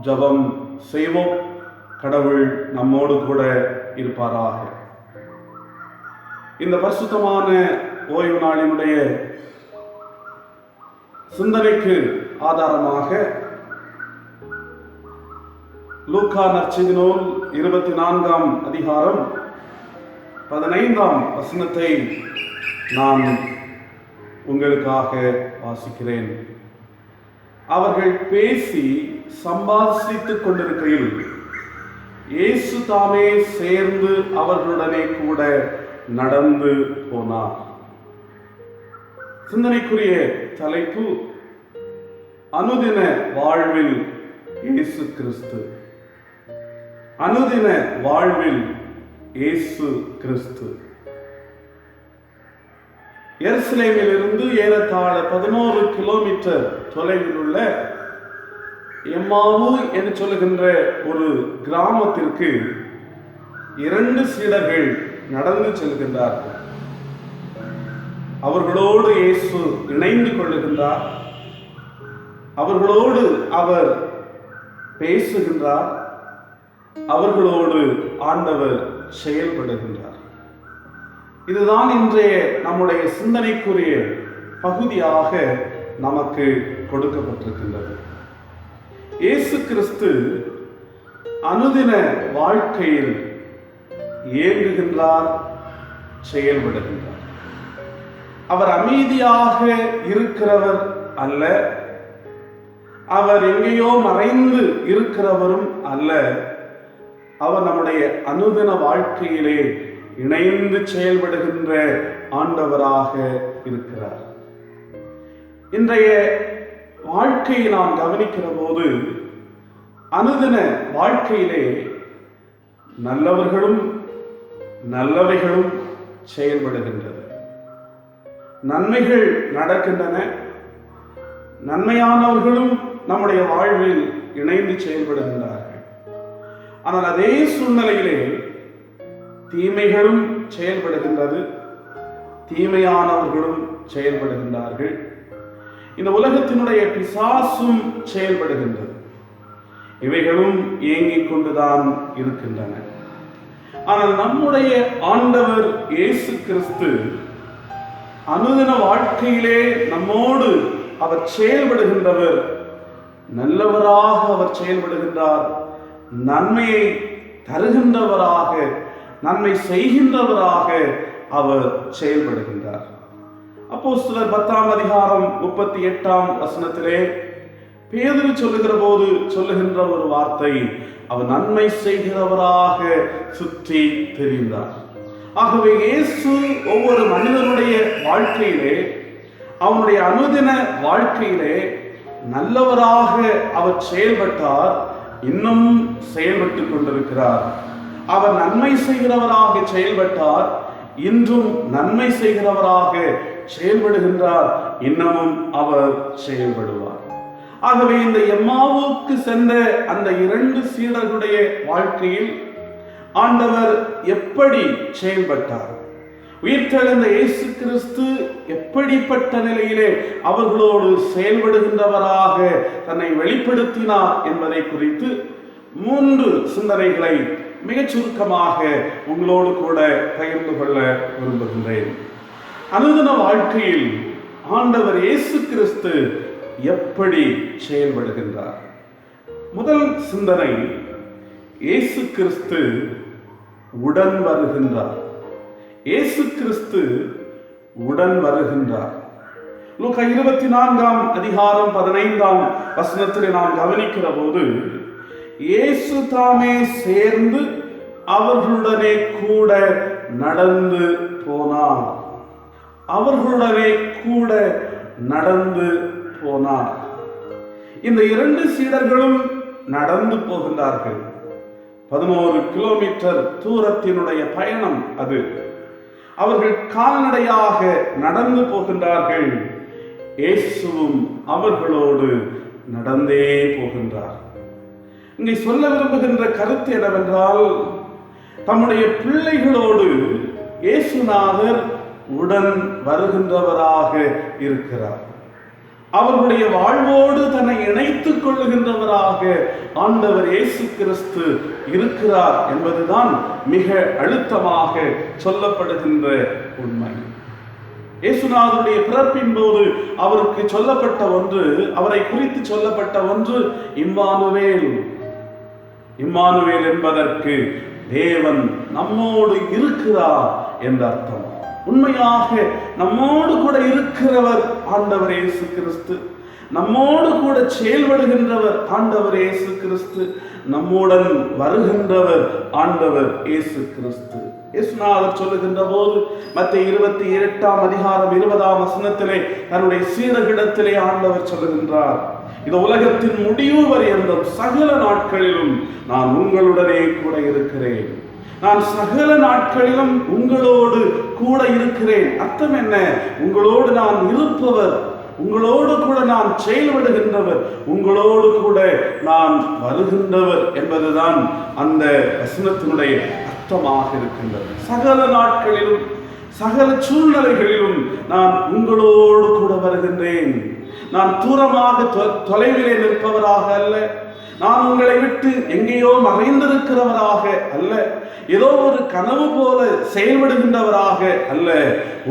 ஜெபம் செய்வோம். கடவுள் நம்மோடு கூட இருப்பாராக. இந்த பரிசுத்தமான ஓய்வு நாளினுடைய சிந்தனைக்கு ஆதாரமாக லூக்கா நற்செய்தி நூல் 24ஆம் அதிகாரம் 15ஆம் வசனத்தை நான் உங்களுக்காக வாசிக்கிறேன். அவர்கள் பேசி சம்பாஷித்துக் கொண்டிருக்கையில் இயேசு தாமே சேர்ந்து அவர்களுடனே கூட நடந்து போனார். சிந்தனைக்குரிய தலைப்பு அனுதின வாழ்வில் இயேசு கிறிஸ்து. அனுதின வாழ்வில் இயேசு கிறிஸ்து. எருசலேமிலிருந்து ஏறத்தாழ 11 கிலோமீட்டர் தொலைவில் உள்ள எம்மாவு என்று சொல்லுகின்ற ஒரு கிராமத்திற்கு 2 சீடர்கள் நடந்து செல்கின்றார்கள். அவர்களோடு இயேசு இணைந்து கொள்ளுகின்றார். அவர்களோடு அவர் பேசுகின்றார். அவர்களோடு ஆண்டவர் செயல்படுகின்றார். இதுதான் இன்றைய நம்முடைய சிந்தனைக்குரிய பகுதியாக நமக்கு கொடுக்கப்பட்டிருக்கின்றது. இயேசு கிறிஸ்து அனுதின வாழ்க்கையில் இயங்குகின்றார், செயல்படுகின்றார். அவர் அமைதியாக இருக்கிறவர் அல்ல, அவர் எங்கேயோ மறைந்து இருக்கிறவரும் அல்ல. அவர் நம்முடைய அனுதின வாழ்க்கையிலே இணைந்து செயல்படுகின்ற ஆண்டவராக இருக்கிறார். இன்றைய வாழ்க்கையை நாம் கவனிக்கிற போது அனுதின வாழ்க்கையிலே நல்லவர்களும் நல்லவைகளும் செயல்படுகின்றது. நன்மைகள் நடக்கின்றன. நன்மையானவர்களும் நம்முடைய வாழ்வில் இணைந்து செயல்படுகின்றார்கள். ஆனால் அதே சூழ்நிலையிலே தீமைகளும் செயல்படுகின்றது, தீமையானவர்களும் செயல்படுகின்றார்கள். இந்த உலகத்தினுடைய பிசாசும் செயல்படுகின்றது. இவைகளும் இயங்கிக் கொண்டுதான் இருக்கின்றன. ஆனால் நம்முடைய ஆண்டவர் இயேசு கிறிஸ்து அனுதின வாழ்க்கையிலே நம்மோடு அவர் செயல்படுகின்றவர். நல்லவராக அவர் செயல்படுகின்றார். நன்மையை தருகின்றவராக, நன்மை செய்கின்றவராக அவர் செயல்படுகின்றார். அப்போஸ்தலர் 10ஆம் அதிகாரம் 38ஆம் வசனத்திலே பேதுரு சொல்லுகிற போது சொல்லுகின்ற ஒரு வார்த்தை, அவர் நன்மை செய்கிறவராக சுற்றி தெரிந்தார். ஆகவே இயேசு ஒவ்வொரு மனிதனுடைய வாழ்க்கையிலே, அவனுடைய அனுதின வாழ்க்கையிலே நல்லவராக அவர் செயல்பட்டார், இன்னும் செயல்பட்டுக் கொண்டிருக்கிறார். அவர் நன்மை செய்கிறவராக செயல்பட்டார், இன்றும் நன்மை செய்கிறவராக செயல்படுகின்றார், இன்னமும் அவர் செயல்படுவார். ஆகவே இந்த எம்மாவுக்கு சென்ற அந்த 2 சீடர்களுடைய வாழ்க்கையில் ஆண்டவர் எப்படி செயல்பட்டார், உயிர்த்தெழுந்த இயேசு கிறிஸ்து எப்படிப்பட்ட நிலையிலே அவர்களோடு செயல்படுகின்றவராக தன்னை வெளிப்படுத்தினார் என்பதை குறித்து 3 சிந்தனைகளை மிகச் சுருக்கமாக உங்களோடு கூட பகிர்ந்து கொள்ள விரும்புகின்றேன். அனுதின வாழ்க்கையில் ஆண்டவர் இயேசு கிறிஸ்து எப்படி செயல்படுகின்றார்? முதல் சிந்தனை, இயேசு கிறிஸ்து உடன் வருகின்றார். இயேசு கிறிஸ்து உடன் வருகின்றார். லூக்கா 24ஆம் அதிகாரம் 15ஆம் வசனத்தில் நாம் கவனிக்கிற போது இயேசு தாமே சேர்ந்து அவர்களுடனே கூட நடந்து போனார். அவர்களுடனே கூட நடந்து போனார். இந்த 2 சீடர்களும் நடந்து போகின்றார்கள். 11 கிலோமீட்டர் தூரத்தினுடைய பயணம் அது. அவர்கள் கால்நடையாக நடந்து போகின்றார்கள். இயேசுவும் அவர்களோடு நடந்தே போகின்றார். இங்கே சொல்ல விரும்புகின்ற கருத்து என்னவென்றால், தம்முடைய பிள்ளைகளோடு இயேசுநாதர் உடன் வருகின்றவராக இருக்கிறார். அவர்களுடைய வாழ்வோடு தன்னை இணைத்துக் கொள்ளுகின்றவராக ஆண்டவர் இயேசு கிறிஸ்து இருக்கிறார் என்பதுதான் மிக அழுத்தமாக சொல்லப்படுகின்ற உண்மை. இயேசுநாதருடைய பிறப்பின் போது அவருக்கு சொல்லப்பட்ட ஒன்று, அவரை குறித்து சொல்லப்பட்ட ஒன்று இம்மானுவேல். இம்மானுவேல் என்பதற்கு தேவன் நம்மோடு இருக்கிறார் என்ற அர்த்தம். உண்மையாக நம்மோடு கூட இருக்கிறவர் ஆண்டவர் இயேசு கிறிஸ்து. நம்மோடு கூட செயல்படுகின்றவர் ஆண்டவர் இயேசு கிறிஸ்து. நம்முடன் வருகின்றவர் ஆண்டவர் இயேசு கிறிஸ்து. இயேசுநாதர் சொல்லுகின்ற போது மத்தேயு 28:20 தன்னுடைய சீடர்களிடத்திலே ஆண்டவர் சொல்லுகின்றார், இந்த உலகத்தின் முடிவு பரியந்தம் சகல நாட்களிலும் நான் உங்களுடனே கூட இருக்கிறேன். நான் சகல நாட்களிலும் உங்களோடு கூட இருக்கிறேன். அர்த்தம் என்ன? உங்களோடு நான் இருப்பவர், உங்களோடு கூட நான் செயல்படுகின்றவர், உங்களோடு கூட நான் வருகின்றவர் என்பதுதான் அந்த வசனத்தினுடைய அர்த்தமாக இருக்கின்றது. சகல நாட்களிலும் சகல சூழ்நிலைகளிலும் நான் உங்களோடு கூட வருகின்றேன். நான் தூரமாக தொலைவிலே நிற்பவராக அல்ல, நான் உங்களை விட்டு எங்கேயோ மறைந்திருக்கிறவராக அல்ல, ஏதோ ஒரு கனவு போல செயல்படுகின்றவராக அல்ல,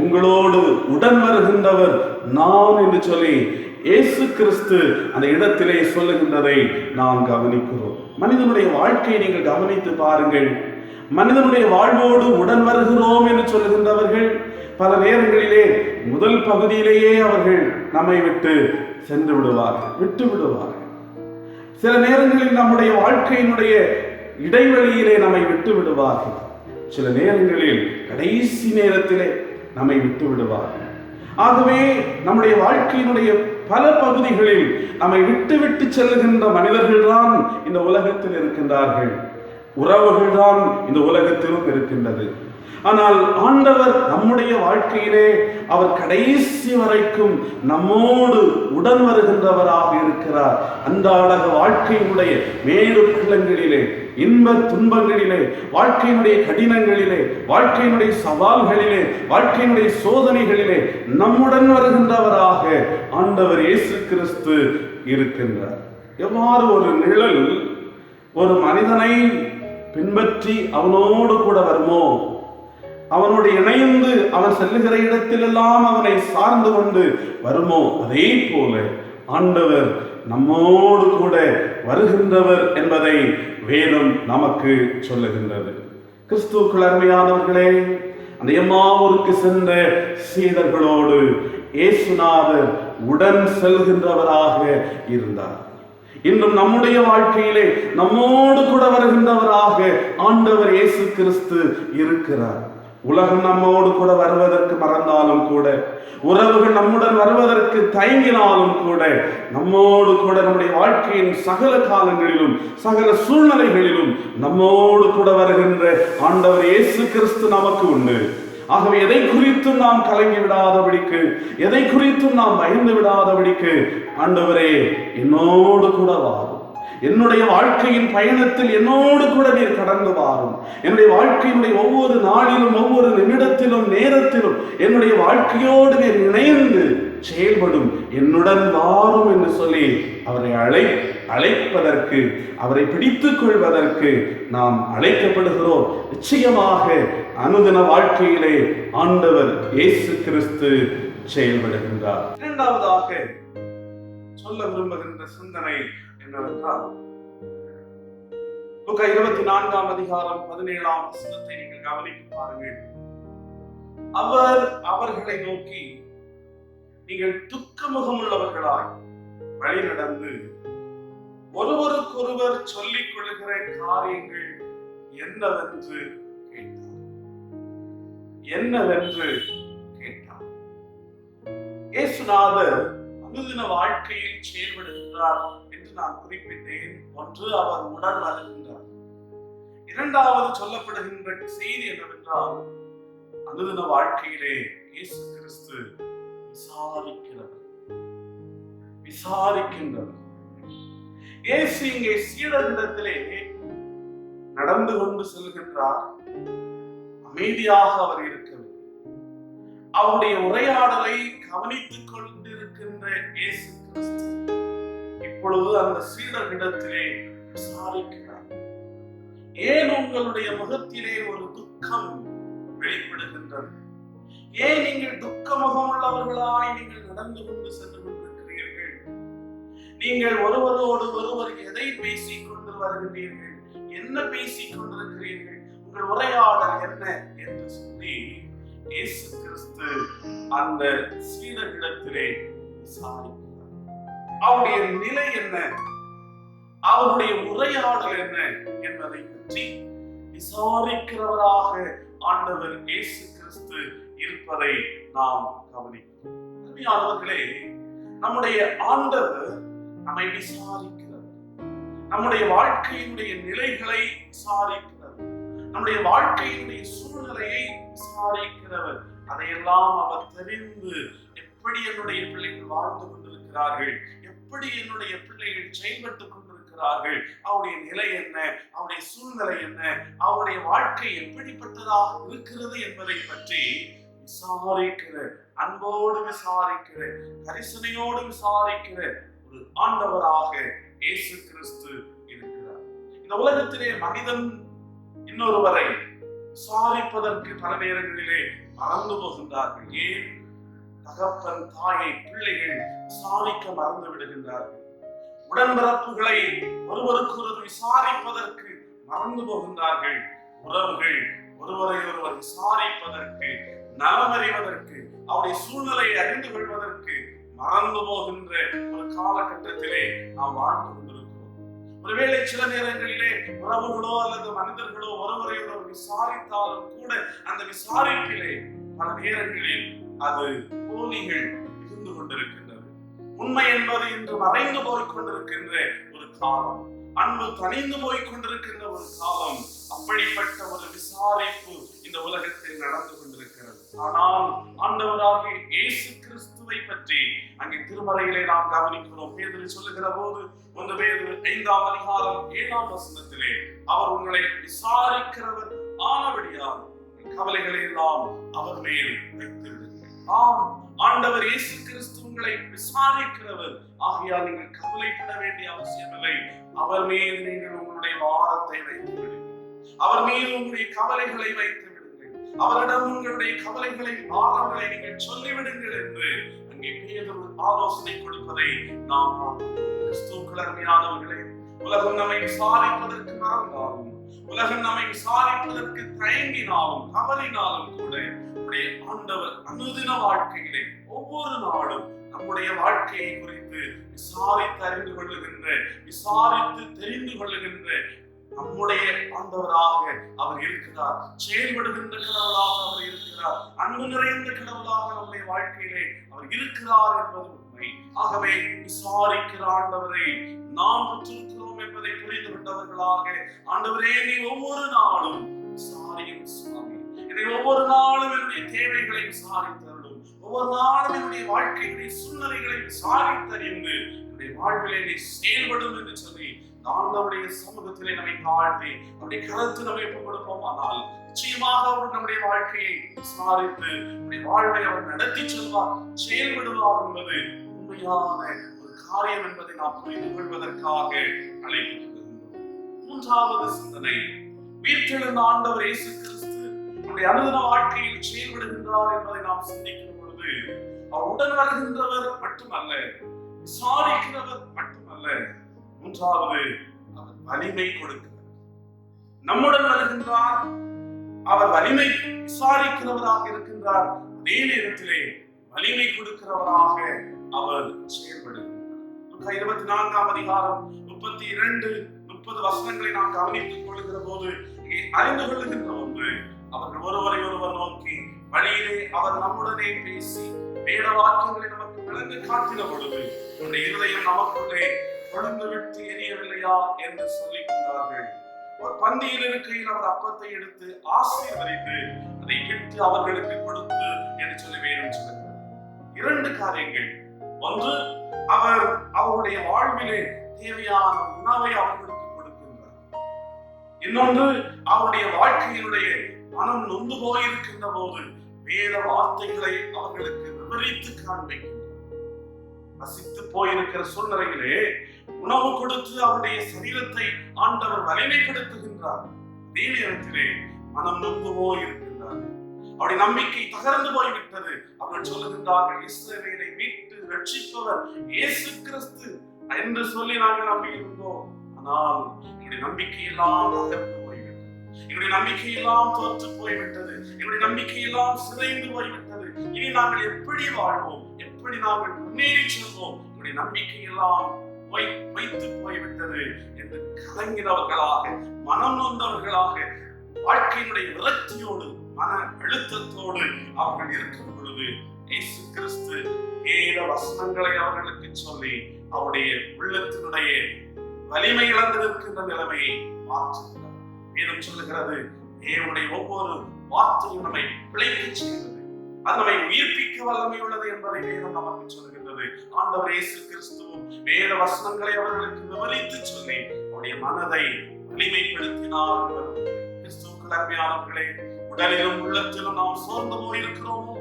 உங்களோடு உடன் வருகின்றவர் நான் என்று சொல்லி இயேசு கிறிஸ்து அந்த இடத்திலே சொல்லுகின்றதை நாம் கவனிக்கிறோம். மனிதனுடைய வாழ்க்கையை நீங்கள் கவனித்து பாருங்கள். மனிதனுடைய வாழ்வோடு உடன் வருகிறோம் என்று சொல்லுகின்றவர்கள் பல நேரங்களிலே முதல் பகுதியிலேயே அவர்கள் நம்மை விட்டு சென்று விடுவார்கள், விட்டு விடுவார்கள். சில நேரங்களில் நம்முடைய வாழ்க்கையினுடைய இடைவெளியிலே நம்மை விட்டு விடுவார்கள். சில நேரங்களில் கடைசி நேரத்திலே நம்மை விட்டு விடுவார்கள். ஆகவே நம்முடைய வாழ்க்கையினுடைய பல பகுதிகளில் நம்மை விட்டு விட்டு செல்லுகின்ற மனிதர்கள் தான் இந்த உலகத்தில் இருக்கின்றார்கள். உறவுகள் தான் இந்த உலகத்திலும் இருக்கின்றது. ஆனால் ஆண்டவர் நம்முடைய வாழ்க்கையிலே அவர் கடைசி வரைக்கும் நம்மோடு உடன் வருகின்றவராக இருக்கிறார். அன்றாட வாழ்க்கையினுடைய மேடு பள்ளங்களிலே, இன்ப துன்பங்களிலே, வாழ்க்கையினுடைய கடினங்களிலே, வாழ்க்கையினுடைய சவால்களிலே, வாழ்க்கையினுடைய சோதனைகளிலே நம்முடன் வருகின்றவராக ஆண்டவர் இயேசு கிறிஸ்து இருக்கின்றார். எவ்வாறு ஒரு நிழல் ஒரு மனிதனை பின்பற்றி அவனோடு கூட வருமோ, அவனோடு இணைந்து அவன் செல்லுகிற இடத்திலெல்லாம் அவனை சார்ந்து கொண்டு வருமோ, அதே போல ஆண்டவர் நம்மோடு கூட வருகின்றவர் என்பதை வேதம் நமக்கு சொல்லுகின்றது. கிறிஸ்துவுக்குள் அருமையானவர்களே, அந்த எம்மாவூருக்கு சென்ற சீடர்களோடு இயேசுநாதர் உடன் செல்கின்றவராக இருந்தார். இன்னும் நம்முடைய வாழ்க்கையிலே நம்மோடு கூட வருகின்றவராக ஆண்டவர் இயேசு கிறிஸ்து இருக்கிறார். உலகம் நம்மோடு கூட வருவதற்கு மறந்தாலும் கூட, உறவுகள் நம்முடன் வருவதற்கு தயங்கினாலும் கூட, நம்மோடு கூட நம்முடைய வாழ்க்கையின் சகல காலங்களிலும் சகல சூழ்நிலைகளிலும் நம்மோடு கூட வருகின்ற ஆண்டவர் இயேசு கிறிஸ்து நமக்கு உண்டு. ஆகவே எதை குறித்தும் நாம் கலங்கி விடாதபடிக்கு, எதை குறித்தும் நாம் பயந்து விடாதபடிக்கு, ஆண்டவரே என்னோடு கூட வாரும், என்னுடைய வாழ்க்கையின் பயணத்தில் என்னோடு கூட நீர் கடந்து வாரும், என்னுடைய வாழ்க்கையினுடைய ஒவ்வொரு நாளிலும் ஒவ்வொரு நிமிடத்திலும் நேரத்திலும் என்னுடைய வாழ்க்கையோடு நீர் இணைந்து செயல்படும், என்னுடன் வாரும் என்று சொல்லி அவரை அழைப்பதற்கு, அவரை பிடித்துக் கொள்வதற்கு நாம் அழைக்கப்படுகிறோம். நிச்சயமாக அனுதின வாழ்க்கையிலே ஆண்டவர் இயேசு கிறிஸ்து செயல்படுகின்றார். இரண்டாவதாக சொல்ல விரும்புகின்ற சிந்தனை என்னவென்றால், லூக்கா 24:17 நீங்கள் கவனித்து பாருங்கள். அவர் அவர்களை நோக்கி, நீங்கள் துக்க முகமுள்ளவர்களாய் வழி நடந்து ஒருவருக்கொருவர் சொல்லிக் கொள்ளுகிற காரியங்கள் என்னவென்று கேட்டார். இயேசுநாதர் அனுதின வாழ்க்கையில் செயல்படுகின்றார் என்று நான் குறிப்பிட்டேன். ஒன்று, அவர் உடன் வருகின்றார். இரண்டாவது சொல்லப்படுகின்ற செய்தி என்னவென்றால், அனுதின வாழ்க்கையிலே இயேசு கிறிஸ்து விசாரிக்கின்றவர். இயேசு இங்கே சீடர்களிடத்திலே நடந்து கொண்டு செல்கின்றார். அமைதியாக அவர் இருக்கவில்லை. அவருடைய உரையாடலை கவனித்துக் கொண்டிருக்கின்ற இயேசு கிறிஸ்து இப்பொழுது அந்த சீடர்களிடத்திலே விசாரிக்கிறார். ஏன் உங்களுடைய முகத்திலே ஒரு துக்கம் வெளிப்படுகின்றது? ஏன் நீங்கள் துக்க முகமுள்ளவர்களாய் நீங்கள் நடந்து கொண்டு சென்று கொண்டிருக்கிறீர்கள்? நீங்கள் ஒருவரோடு ஒருவர் எதை பேசிக் கொண்டு வருகின்றீர்கள்? என்ன பேசிக் கொண்டிருக்கிறீர்கள்? உங்கள் உரையாடல் என்ன என்று சொல்லி இயேசு கிறிஸ்து அந்த சீடர்களிடத்திலே விசாரிக்கிறார். அவருடைய நிலை என்ன, அவருடைய உரையாடல் என்ன என்பதை பற்றி விசாரிக்கிறவராக ஆண்டவர் இயேசு கிறிஸ்து இருப்பதை நாம் கவனிக்கிறோம். அருமையானவர்களே, நம்முடைய ஆண்டவர் நம்மை விசாரிக்கிறார். நம்முடைய வாழ்க்கையினுடைய நிலைகளை விசாரிக்கிறவர், நம்முடைய வாழ்க்கையினுடைய சூழ்நிலையை விசாரிக்கிறவர். அதையெல்லாம் அவர் தெரிந்து எப்படி என்னுடைய பிள்ளைகள் வாழ்ந்து கொண்டிருக்கிறார்கள், எப்படி என்னுடைய பிள்ளைகள் செயல்பட்டுக் கொண்டிருக்கிறார்கள், அவருடைய நிலை என்ன, அவருடைய சூழ்நிலை என்ன, அவருடைய வாழ்க்கை எப்படிப்பட்டதாக இருக்கிறது என்பதை பற்றி விசாரிக்கிற, அன்போடு விசாரிக்கிற, கரிசனையோடு விசாரிக்கிற ஒரு ஆண்டவராக இயேசு கிறிஸ்து இருக்கிறார். இந்த உலகத்திலே மனிதன் இன்னொருவரை விசாரிப்பதற்கு பல நேரங்களிலே மறந்து போகின்றார்கள். ஏன்? தகப்பன் தாயை பிள்ளைகள் விசாரிக்க மறந்து விடுகின்றார்கள். உடன்பிறப்புகளை ஒருவருக்கொருவர் விசாரிப்பதற்கு மறந்து போகின்றார்கள். உறவுகள் ஒருவரை ஒருவர் விசாரிப்பதற்கு, நலமறிவதற்கு, அவருடைய சூழ்நிலையை அறிந்து கொள்வதற்கு மறந்து போகின்ற ஒரு காலகட்டத்திலே நாம் வாழ்ந்து கொண்டிருக்கிறோம். ஒருவேளை சில நேரங்களிலே உறவுகளோ அல்லது மனிதர்களோ ஒருவரை ஒருவர் விசாரித்தாலும் கூட அந்த விசாரிப்பிலே பல நேரங்களில் அது போலிகள் இருந்து கொண்டிருக்கின்றது. உண்மை என்பது இன்று மறைந்து போய் கொண்டிருக்கின்ற ஒரு காலம், அன்பு தனிந்து போய் கொண்டிருக்கின்ற ஒரு காலம். அப்படிப்பட்ட ஒரு விசாரிப்பு இந்த உலகத்தில் நடந்து கொண்டிருக்கிறது. ஆனால் ஆண்டவராகிய இயேசு கிறிஸ்துவை பற்றி அங்கே திருமறையிலே நாம் கவனிக்கிறோம். பேதுரு சொல்லுகிற போது 1 பேதுரு 5ஆம் அதிகாரம் 7ஆம் வசனத்திலே அவர் உங்களை விசாரிக்கிறவர் ஆனபடியால் கவலைகளை எல்லாம் அவர் மேல் வைத்து விடுங்கள். ஆம், ஆண்டவர் இயேசு கிறிஸ்து உங்களை விசாரிக்கிறவர். ஆகையால் நீங்கள் கவலைப்பட வேண்டிய அவசியமில்லை. அவர் மீது நீங்கள் உங்களுடைய பாரத்தை வைத்து விடுங்கள். அவர் மீது உங்களுடைய கவலைகளை வைத்து விடுங்கள். அவரிடம் உங்களுடைய கவலைகளை, பாரங்களை நீங்கள் சொல்லிவிடுங்கள் என்று அங்கே பேதுரு ஆலோசனை கொடுப்பதை நாம் பார்க்கிறோம். கிறிஸ்துவுக்குள் அருமையானவர்களே, உலகம் நம்மை விசாரிப்பதற்கு மறந்தாலும், உலகம் நம்மை விசாரிப்பதற்கு தயங்கினாலும், தவறினாலும் கூட நம்முடைய ஆண்டவர் அனுதின வாழ்க்கையிலே ஒவ்வொரு நாளும் நம்முடைய வாழ்க்கையை குறித்து விசாரித்து அறிந்து கொள்ளுகின்ற, விசாரித்து தெரிந்து கொள்ளுகின்ற நம்முடைய ஆண்டவராக அவர் இருக்கிறார். செயல்படுகின்ற கடவுளாக அவர் இருக்கிறார். அன்பு நிறைந்த கடவுளாக நம்முடைய வாழ்க்கையிலே அவர் இருக்கிறார் என்பது உண்மை. ஆகவே விசாரிக்கிற ஆண்டவரை நாம் பெற்றிருக்கிறோம் என்பதை புரிந்து கொண்டவர்களாக, ஆண்டவரே நீ ஒவ்வொரு நாளும் விசாரியும் சுவாமி, என்னை ஒவ்வொரு நாளும் என்னுடைய தேவைகளை விசாரித்தருளும், ஒவ்வொரு நாளும் என்னுடைய வாழ்க்கையுடைய சூழ்நிலைகளை விசாரித்தறிந்து என்னுடைய வாழ்விலே நீ செயல்படும் என்று சொல்லி ஆண்டவருடைய சமூகத்திலே நம்மை தாழ்த்தி நம்முடைய கருத்து நம்மை ஒப்புக் கொடுப்போமானால் நிச்சயமாக அவர் நம்முடைய வாழ்க்கையை விசாரித்து நம்முடைய வாழ்வை அவர் நடத்தி செல்வார், செயல்படுவார் என்பது உண்மையான ஒரு காரியம் என்பதை நாம் புரிந்து கொள்வதற்காக அழைக்கப்படுகின்றோம். 3வது சிந்தனை, உயிர்த்தெழுந்த ஆண்டவர் இயேசு கிறிஸ்து நம்முடைய அனுதின வாழ்க்கையில் செயல்படுகின்றார் என்பதை நாம் சிந்திக்கும் பொழுது அவர் உடன் வருகின்றவர் மட்டுமல்ல, விசாரிக்கிறவர் மட்டுமல்ல, 3வது அவர் வலிமை கொடுக்கிறார். நம்முடன் வருகின்றார், அவர் வலிமை விசாரிக்கிறவராக இருக்கின்றார், அதே நேரத்திலே வலிமை கொடுக்கிறவராக அவர் செயல்படுகிறார். 24ஆம் அதிகாரம் 32, 30 வசனங்களை நாம் கவனித்துக் கொள்கிற போது அறிந்து கொள்ளுகின்ற ஒன்று, அவர்கள் ஒருவரை ஒருவர் நோக்கி வழியிலே அவர் நம்முடனே பேசி வேத வாக்கியங்களை நமக்கு விளங்க காட்டின பொழுது நம்முடைய இருதயம் நமக்குள்ளே கொழுந்து விட்டு எரியவில்லையா என்று சொல்லிக் கொண்டார்கள். ஒரு பந்தியில் இருக்கையில் அவர் அப்பத்தை எடுத்து ஆசீர்வதித்து அதை விட்டு அவர்களுக்கு கொடுத்து என்று சொல்லி வேணும் சொல்லுகிறார். 2 காரியங்கள். ஒன்று, அவர் அவருடைய வாழ்விலே தேவையான உணவை அவர்களுக்கு கொடுக்கின்றார். இன்னொன்று, அவருடைய வாழ்க்கையினுடைய மனம் நொந்து போயிருக்கின்ற போது வேத வார்த்தைகளை அவர்களுக்கு விவரித்து காண்பிக்கின்றார். பசித்து போயிருக்கிற சூழ்நிலையிலே உணவு கொடுத்து அவருடைய சரீரத்தை ஆண்டவர் வலிமைப்படுத்துகின்றார். அதே நேரத்திலே மனம் நொந்து போயிருக்கின்றார். அவருடைய நம்பிக்கை தகர்ந்து போய்விட்டது. அவர்கள் சொல்லுகின்றார்கள், இஸ்ரவேலை மீட்டு ரட்சிப்பவர் இயேசு கிறிஸ்து என்று சொல்லி நாங்கள் நம்பியிருந்தோம். ஆனால் எங்களுடைய நம்பிக்கை எல்லாம் தகர்ந்து போய்விட்டது. எங்களுடைய நம்பிக்கை எல்லாம் தோற்று போய்விட்டது. எங்களுடைய நம்பிக்கை எல்லாம் சிதைந்து போய்விட்டது. இனி நாங்கள் எப்படி வாழ்வோம்? எப்படி நாங்கள் முன்னேறி செல்வோம்? எங்களுடைய நம்பிக்கை எல்லாம் வைத்து போய்விட்டது என்று கலங்கினவர்களாக, மனம் நொந்தவர்களாக, வாழ்க்கையினுடைய விரக்தியோடு, மன அழுத்தத்தோடு அவர்கள் இருக்கிற பொழுது இயேசு கிறிஸ்து வேத வசனங்களை அவர்களுக்கு சொல்லி அவருடைய உள்ளத்தினுடைய வலிமை இழந்திருக்கின்ற நிலைமையை மாற்றுகிறார். வேதம் சொல்லுகிறது, தேவனுடைய ஒவ்வொரு வார்த்தையும் நம்மை பிழைக்க செய்கிறது, அது நம்மை உயிர்ப்பிக்க வல்லமை உள்ளது என்பதை வேதம் நமக்கு சொல்லுகின்றது. ஆண்டவர் இயேசு கிறிஸ்துவும் வேத வசனங்களை அவர்களுக்கு விவரித்து சொல்லி அவருடைய மனதை வலிமைப்படுத்தினார். கிறிஸ்துவுக்கு அருமையானவர்களே, உடலிலும் உள்ளத்திலும் நாம் சோர்ந்து போயிருக்கிறோமோ,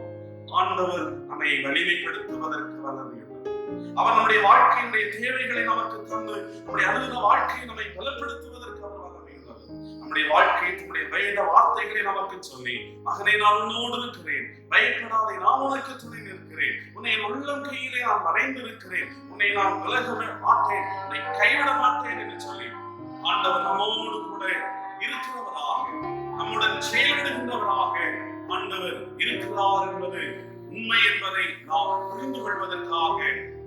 ஆண்டவர் நம்மை வலிமைப்படுத்துவதற்கு வல்லமை உள்ளது. அவர் நம்முடைய வாழ்க்கையினுடைய தேவைகளை நமக்கு தந்து நம்முடைய அனுதின வாழ்க்கையை நம்மை பலப்படுத்துவதற்கு அவர் வல்லமை உள்ளது. நம்முடைய வாழ்க்கை நம்முடைய வேத வார்த்தைகளை நமக்கு சொல்லி, மகனே நான் உன்னோடு இருக்கிறேன், பயப்படாதே, நான் உனக்கு துணை நிற்கிறேன், உன்னை என் உள்ளம் கையிலே நான் மறைந்திருக்கிறேன், உன்னை நான் விலக மாட்டேன், உன்னை கைவிட மாட்டேன் என்று சொல்லி ஆண்டவர் நம்மோடு கூட இருக்கிறவராக, நம்முடன் செயல்படுகின்றவராக ஆண்டவர் இருக்கிறார் என்பது உண்மை என்பதை நாம் புரிந்து கொள்வதற்காக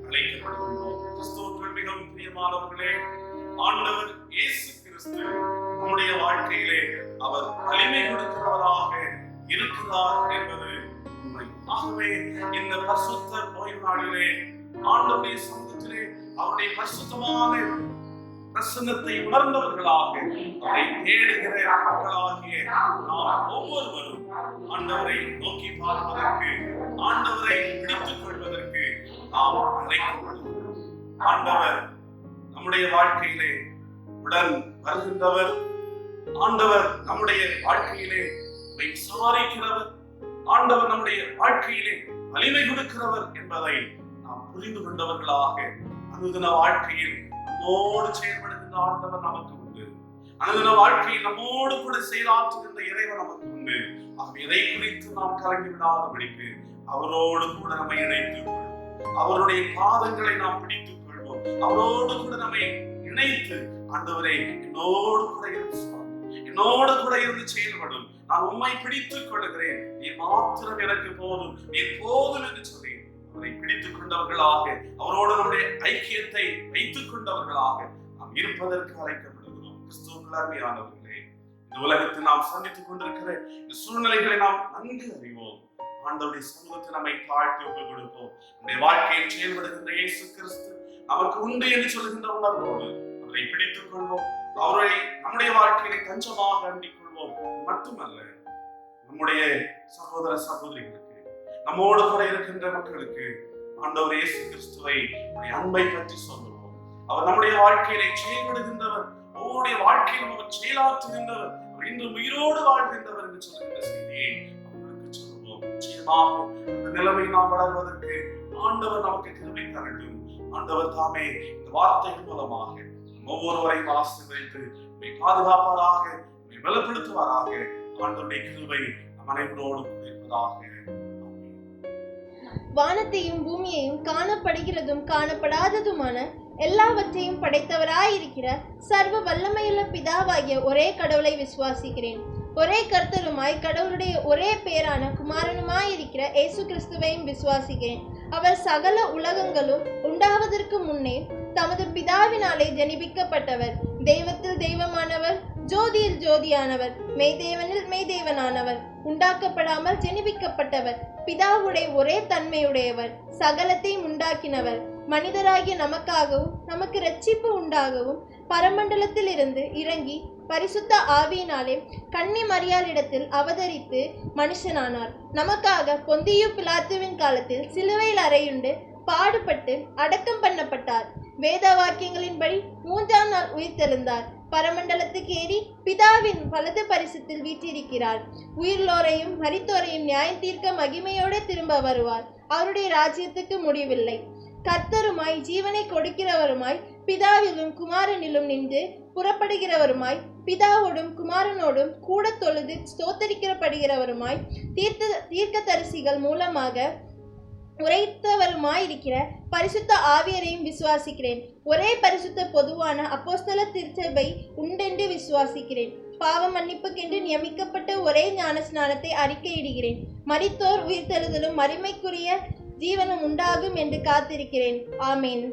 அழைக்கப்படுகின்றோம். கிறிஸ்துவுக்குள் மிகவும் பிரியமானவர்களே, ஆண்டவர் இயேசு கிறிஸ்து நம்முடைய வாழ்க்கையிலே அவர் வலிமை கொடுக்கிறவராக இருக்கிறார் என்பது உண்மை. ஆகவே இந்த பரிசுத்த ஓய்வு நாளிலே ஆண்டவருடைய சமூகத்திலே அவருடைய பரிசுத்தமான பிரசன்னத்தை உணர்ந்தவர்களாக, அவரை தேடுகிற மக்களாகிய நாம் ஒவ்வொருவரும் ஆண்டவரை நோக்கி பார்ப்பதற்கு, ஆண்டவரை பிடித்துக் கொள்வதற்கு நாம் அழைக்கப்படுகிறோம். ஆண்டவர் நம்முடைய வாழ்க்கையிலே உடன் வருகின்றவர். ஆண்டவர் நம்முடைய வாழ்க்கையிலே விசாரிக்கிறவர். ஆண்டவர் நம்முடைய வாழ்க்கையிலே வலிமை கொடுக்கிறவர் என்பதை நாம் புரிந்து கொண்டவர்களாக அனுதின வாழ்க்கையில் நம்மோடு செயல்படுகின்ற ஆண்டவர் நமக்கு உண்டு. அனுதின வாழ்க்கையில் நம்மோடு கூட செயலாற்றுகின்ற இறைவன் நமக்கு உண்டு. எதை குறித்து நாம் கலங்கி விடாதபடிக்கு அவரோடு கூட நம்மை இணைத்துக் கொள்வோம். அவருடைய பாதங்களை நாம் பிடித்துக் கொள்வோம். அவரோடு கூட நம்மை இணைத்து, ஆண்டவரே என்னோடு கூட இருந்து, என்னோடு கூட இருந்து செயல்படும், நான் உம்மை பிடித்துக் கொள்கிறேன், நீ மாத்திரம் எனக்கு போதும், நீ போதும் என்று சொல்லி அவரை பிடித்துக் கொண்டவர்களாக, அவரோடு நம்முடைய ஐக்கியத்தை வைத்துக் கொண்டவர்களாக நாம் இருப்பதற்கு அழைக்கப்படுகிறோம். கிறிஸ்துவுக்குள் அருமையானவர்களே, இந்த உலகத்தில் நாம் சந்தித்துக் கொண்டிருக்கிற இந்த சூழ்நிலைகளை நாம் நன்கு அறிவோம். ஆண்டவருடைய சமூகத்தை நம்மை தாழ்த்தி ஒப்புக் கொடுப்போம். நம்முடைய வாழ்க்கையில் செயல்படுகின்ற இயேசு கிறிஸ்து நமக்கு உண்டு என்று சொல்கின்ற உணர்வோடு அவரை பிடித்துக் கொள்வோம். அவரை நம்முடைய வாழ்க்கையை தஞ்சமாக அண்டிக் கொள்வோம். மட்டுமல்ல, நம்முடைய சகோதர சகோதரிகளுக்கு, நம்மோடு கூட இருக்கின்ற மக்களுக்கு ஆண்டவர் இயேசு கிறிஸ்துவை அன்பை பற்றி சொல்லுவோம். அவர் நம்முடைய வாழ்க்கையிலே செயல்படுகின்றவர், அவருடைய வாழ்க்கையிலும் அவர் செயலாற்றுகின்றவர், அவர் இன்று உயிரோடு வாழ்கின்றவர் என்று சொல்கின்ற செய்தியை அவர்களுக்கு சொல்லுவோம். நிச்சயமாக இந்த நிலைமை நாம் வளர்வதற்கு ஆண்டவர் நமக்கு கிருபை தரட்டும். ஆண்டவர் தாமே இந்த வார்த்தைகள் மூலமாக ஒவ்வொருவரையும் ஆசீர்வதித்து பாதுகாப்பதாக, பலப்படுத்துவாராக. ஆண்டவருடைய கிருபை நம் அனைவரோடு இருப்பதாக. வானத்தையும் பூமியையும் காணப்படுகிறதும் காணப்படாததுமான எல்லாவற்றையும் படைத்தவராயிருக்கிற சர்வ வல்லமையுள்ள பிதாவாகிய ஒரே கடவுளை விசுவாசிக்கிறேன். ஒரே கர்த்தருமாய் கடவுளுடைய ஒரே பேரான குமாரனுமாயிருக்கிற இயேசு கிறிஸ்துவையும் விசுவாசிக்கிறேன். அவர் சகல உலகங்களும் உண்டாவதற்கு முன்னே தமது பிதாவினாலே ஜனிப்பிக்கப்பட்டவர், தெய்வத்தில் தெய்வமானவர், ஜோதியில் ஜோதியானவர், மெய்தேவனில் மெய்தேவனானவர், உண்டாக்கப்படாமல் ஜனிப்பிக்கப்பட்டவர், பிதாவுடைய ஒரே தன்மையுடையவர், சகலத்தையும் உண்டாக்கினவர், மனிதராகிய நமக்காகவும் நமக்கு இரட்சிப்பு உண்டாகவும் பரமண்டலத்தில் இருந்து இறங்கி பரிசுத்த ஆவியினாலே கன்னி மரியாளிடத்தில் அவதரித்து மனுஷனானார். நமக்காக பொந்தியு பிலாத்துவின் காலத்தில் சிலுவையில் அறையுண்டு பாடுபட்டு அடக்கம் பண்ணப்பட்டார். வேத வாக்கியங்களின்படி 3ஆம் நாள் உயிர்த்தெழுந்தார். பரமண்டலத்துக்கு ஏறி பிதாவின் வலது பரிசத்தில் வீற்றிருக்கிறார். உயிர்லோரையும் மரித்தோரையும் நியாயம் தீர்க்க மகிமையோடு திரும்ப வருவார். அவருடைய ராஜ்யத்துக்கு முடிவில்லை. கர்த்தருமாய் ஜீவனை கொடுக்கிறவருமாய் பிதாவிலும் குமாரனிலும் நின்று புறப்படுகிறவருமாய் பிதாவோடும் குமாரனோடும் கூட தொழுது ஸ்தோத்தரிக்கப்படுகிறவருமாய் தீர்க்கதரிசிகள் மூலமாக உரைத்தவருமாயிருக்கிற பரிசுத்த ஆவியரையும் விசுவாசிக்கிறேன். ஒரே பரிசுத்த பொதுவான அப்போஸ்தல திருச்சபை உண்டென்று விசுவாசிக்கிறேன். பாவ மன்னிப்புக்கென்று நியமிக்கப்பட்ட ஒரே ஞான ஸ்நானத்தை அறிக்கையிடுகிறேன். மரித்தோர் உயிர்த்தெழுதலும் மகிமைக்குரிய ஜீவனும் உண்டாகும் என்று காத்திருக்கிறேன். ஆமேன்.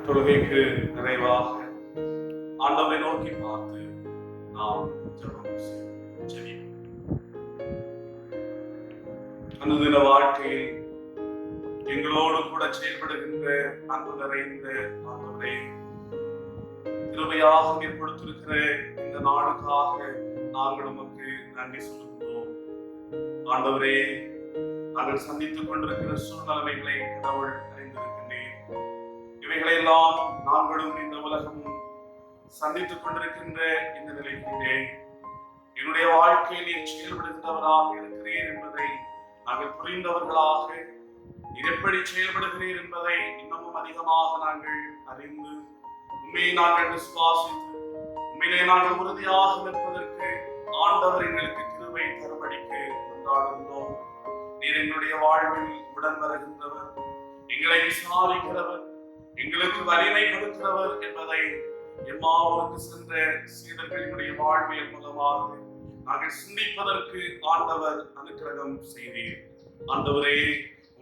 தொழுகைக்கு நிறைவாக ஆண்டவரை நோக்கி பார்த்து நாம் ஜெபிப்போம். அனுதின வாழ்க்கையில் எங்களோடு கூட செயல்படுகின்ற அன்பு நிறைந்த ஆண்டவரே, கிருபையாக நீர் கொடுத்திருக்கிற இந்த நாளுக்காக நாங்கள் உமக்கு நன்றி சொல்லுகிறோம். ஆண்டவரே, நாங்கள் சந்தித்துக் கொண்டிருக்கிற சூழ்நிலைகளை கடவுள் அறிந்திருக்கின்றேன். இவைகளையெல்லாம் நாங்களும் இந்த உலகமும் சந்தித்துக் கொண்டிருக்கின்ற இந்த நிலையிலே என்னுடைய வாழ்க்கையில் நீர் செயல்படுகின்றவராக இருக்கிறீர் என்பதை நாங்கள் புரிந்தவர்களாக, நீர் எப்படி செயல்படுகிறீர் என்பதை இன்னமும் அதிகமாக நாங்கள் அறிந்து உண்மையை நாங்கள் விசுவாசித்து உண்மையிலே நாங்கள் உறுதியாக நிற்பதற்கு ஆண்டவர் எங்களுக்கு கிருபை தரும்படிக்கு கொண்டாடுகிறோம். நீர் எங்களுடைய வாழ்வில் உடன் வருகின்றவர், எங்களை விசாரிக்கிறவர், எங்களுக்கு வலிமை கொடுக்கிறவர் என்பதை எம்மாவூருக்கு சென்ற சீடர்களினுடைய வாழ்வியல் மூலமாக நாங்கள் சிந்திப்பதற்கு ஆண்டவர் அனுக்கிரகம் செய்தீர். ஆண்டவரே,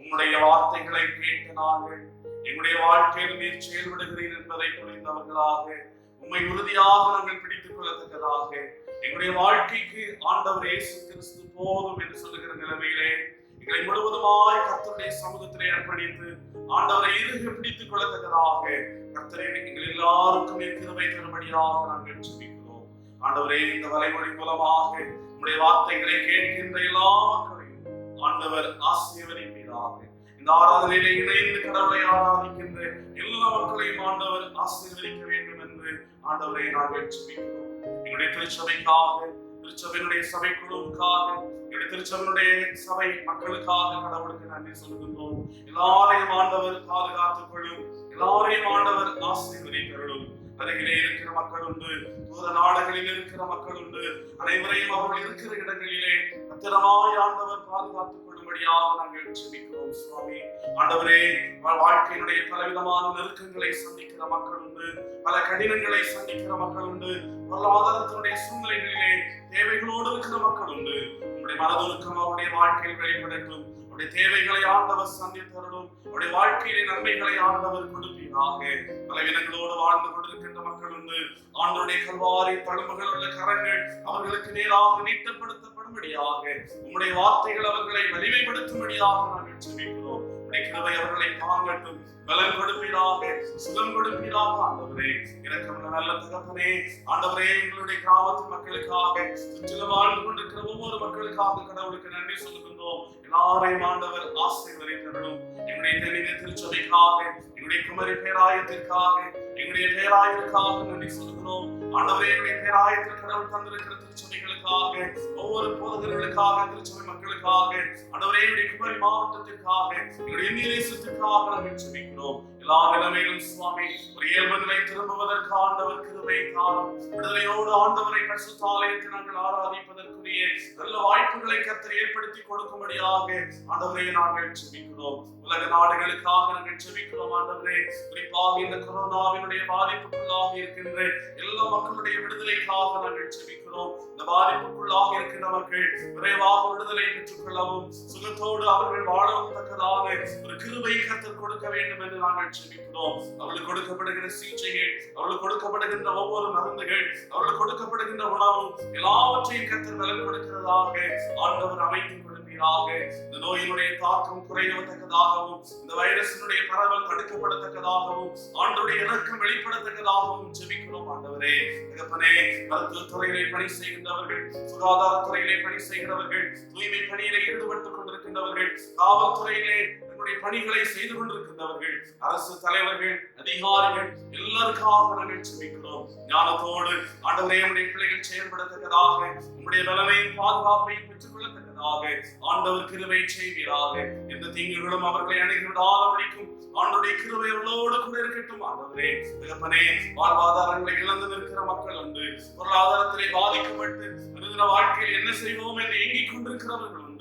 உம்முடைய வார்த்தைகளை கேட்ட நாங்கள் எங்களுடைய வாழ்க்கையில் நீர் செயல்படுகிறீர் என்பதை புரிந்தவர்களாக, உம்மை உறுதியாக நாங்கள் பிடித்துக் கொள்ளத்தக்கதாக, எங்களுடைய வாழ்க்கைக்கு ஆண்டவர் இயேசு கிறிஸ்து போதும் என்று சொல்லுகிற நிலைமையிலே எங்களை முழுவதுமாய் கர்த்தருடைய சமூகத்திலே அர்ப்பணித்து ஆண்டவரை இறுக பிடித்துக் கொள்ளத்தக்கதாக கர்த்தரே எங்கள் எல்லாருக்கும் கிருபை தரும்படியாக நாங்கள் ஜெபிக்கிறோம். ஆண்டவரே, இந்த வலைமொழி மூலமாக உம்முடைய வார்த்தைகளை கேட்கின்ற எல்லா மக்களையும் ஆண்டவர் ஆசீர்வதிப்பீராக. இந்த ஆராதனையிலே இணைந்து கடவுளை ஆராதிக்கின்ற எல்லா மக்களையும் ஆண்டவர் ஆசீர்வதிக்க வேண்டும் என்று ஆண்டவரை நாங்கள் ஜெபிக்கிறோம். எங்களுடைய திருச்சபைக்காக, திருச்சபையினுடைய சபைக்குழுவுக்காக, எங்களுடைய திருச்சபையினுடைய சபை மக்களுக்காக கடவுளுக்கு நன்றி சொல்கின்றோம். எல்லாரையும் ஆண்டவர் பாதுகாத்துக் கொள்ளும், எல்லாரையும் ஆண்டவர் ஆசீர்வதித்தருளும். அருகிலே இருக்கிற மக்கள் உண்டு, தூர நாடுகளில் இருக்கிற மக்கள் உண்டு. அனைவரையும் அவர்கள் இருக்கிற இடங்களிலே பத்திரமாய் ஆண்டவர் பாதுகாத்துக் கொள்ளும்படியாக நாங்கள் ஜெபிக்கிறோம் சுவாமி. ஆண்டவரே, வாழ்க்கையினுடைய பலவிதமான நெருக்கங்களை சந்திக்கிற மக்கள் உண்டு, பல கடினங்களை சந்திக்கிற மக்கள் உண்டு, பொருளாதாரத்தினுடைய சூழ்நிலைகளிலே தேவைகளோடு இருக்கிற மக்கள் உண்டு. உங்களுடைய மனதுருக்கம் அவருடைய வாழ்க்கையில் வெளிப்படட்டும். அவருடைய தேவைகளை ஆண்டவர் சந்தித்தருளும். அவருடைய வாழ்க்கையிலே நன்மைகளை ஆண்டவர் கொடுப்பீராக. பலவீனங்களோடு வாழ்ந்து கொண்டிருக்கின்ற மக்கள் உண்டு. ஆண்டவருடைய கல்வாரி தழும்புகள் உள்ள கரங்கள் அவர்களுக்கு நேராக நீட்டப்படுத்தப்படும்படியாக, உங்களுடைய வார்த்தைகள் அவர்களை வலிமைப்படுத்தும்படியாக நாங்கள் ஜெபிக்கிறோம். கிருபை அவர்களை தாங்கட்டும், பலம் கொடுப்பீராக, சுகம் கொடுப்பீராக. ஆண்டவரே, இரக்கமுள்ள நல்ல தகப்பனே, ஆண்டவரே, எங்களுடைய கிராமத்து மக்களுக்காக, சுற்றிலும் வாழ்ந்து கொண்டிருக்கிற ஒவ்வொரு மக்களுக்காக கடவுளுக்கு நன்றி சொல்லுகின்றோம். எல்லாரையும் ஆண்டவர் ஆசீர்வதித்தருளும். எங்களுடைய தெளிந்த திருச்சபைக்காக, எங்களுடைய குமரி பேராயத்திற்காக, எங்களுடைய பேராயத்திற்காக நன்றி சொல்லுகிறோம். ஆண்டவரே, எங்களுடைய பேராயத்தில் கடவுள் தந்திருக்கிற திருச்சபைகளுக்காக, ஒவ்வொரு போதகர்களுக்காக, திருச்சபை மக்களுக்காக, ஆண்டவரே, எங்களுடைய குமரி மாவட்டத்திற்காக, எங்களுடைய நீரேசத்திற்காக நாங்கள் ஜெபிக்கிறோம். எல்லா நிலைமையிலும் சுவாமி ஒரு இயல்பு நிலை திரும்புவதற்கு ஆண்டவர் கிருபை தாரும். விடுதலையோடு ஆண்டவரை பரிசுத்த ஆலயத்தில் நாங்கள் ஆராதிப்பதற்குரிய நல்ல வாய்ப்புகளை கர்த்தர் ஏற்படுத்தி கொடுக்கும்படியாக ஆண்டவரை நாங்கள் ஜெபிக்கிறோம். உலக நாடுகளுக்காக நாங்கள் ஜெபிக்கிறோம். ஆண்டவரே, குறிப்பாக இந்த கொரோனாவினுடைய பாதிப்புக்குள்ளாக இருக்கின்ற எல்லா மக்களுடைய விடுதலைக்காக நாங்கள் ஜெபிக்கிறோம். இந்த பாதிப்புக்குள்ளாக இருக்கின்ற மக்கள் விரைவாக விடுதலை பெற்றுக் கொள்ளவும், சுகத்தோடு அவர்கள் வாழவும் தக்கதான ஒரு கிருபை கர்த்தர் கொடுக்க வேண்டும் என்று நாங்கள் ஜெபிக்கிறோம். அவர்களுக்கு கொடுக்கப்படுகிற சிகிச்சைகள், அவர்களுக்கு கொடுக்கப்படுகின்ற ஒவ்வொரு மருந்துகள், அவர்களுக்கு கொடுக்கப்படுகின்ற உணவு எல்லாவற்றையும் கர்த்தர் பலன் கொடுக்கிறதாக ஆண்டவர் அமைத்துக் கொள்வீராக. இந்த நோயினுடைய தாக்கம் குறையத்தக்கதாகவும், இந்த வைரஸினுடைய பரவல் தடுக்கப்படத்தக்கதாகவும், ஆண்டவருடைய இரக்கம் வெளிப்படத்தக்கதாகவும் ஜெபிக்கிறோம். ஆண்டவரே, தகப்பனே, மருத்துவத்துறையிலே பணி செய்கின்றவர்கள், சுகாதாரத்துறையிலே பணி செய்கிறவர்கள், தூய்மை பணியிலே ஈடுபட்டுக் கொண்டிருக்கின்றவர்கள், காவல்துறையிலே தங்களுடைய பணிகளை செய்து கொண்டிருக்கின்றவர்கள், அரசு தலைவர்கள், அதிகாரிகள் எல்லாருக்காக நாங்கள் ஜெபிக்கிறோம். ஞானத்தோடு ஆண்டவரே, நம்முடைய பிள்ளைகள் செயல்படத்தக்கதாக, உங்களுடைய பலனையும் பாதுகாப்பையும் பெற்றுக் கொள்ளத்தக்கதாக ஆண்டவர் கிருபை செய்வீராக. எந்த தீங்குகளும் அவர்களை அணுகிவிடாதபடிக்கும் ஆண்டவருடைய கிருபை அவர்களோடு கூட இருக்கட்டும். ஆண்டவரே, தகப்பனே, வாழ்வாதாரங்களை இழந்து நிற்கிற மக்கள் உண்டு, பொருளாதாரத்திலே பாதிக்கப்பட்டு அனுதின வாழ்க்கையில் என்ன செய்வோம் என்று எண்ணிக் கொண்டிருக்கிறவர்கள் உண்டு.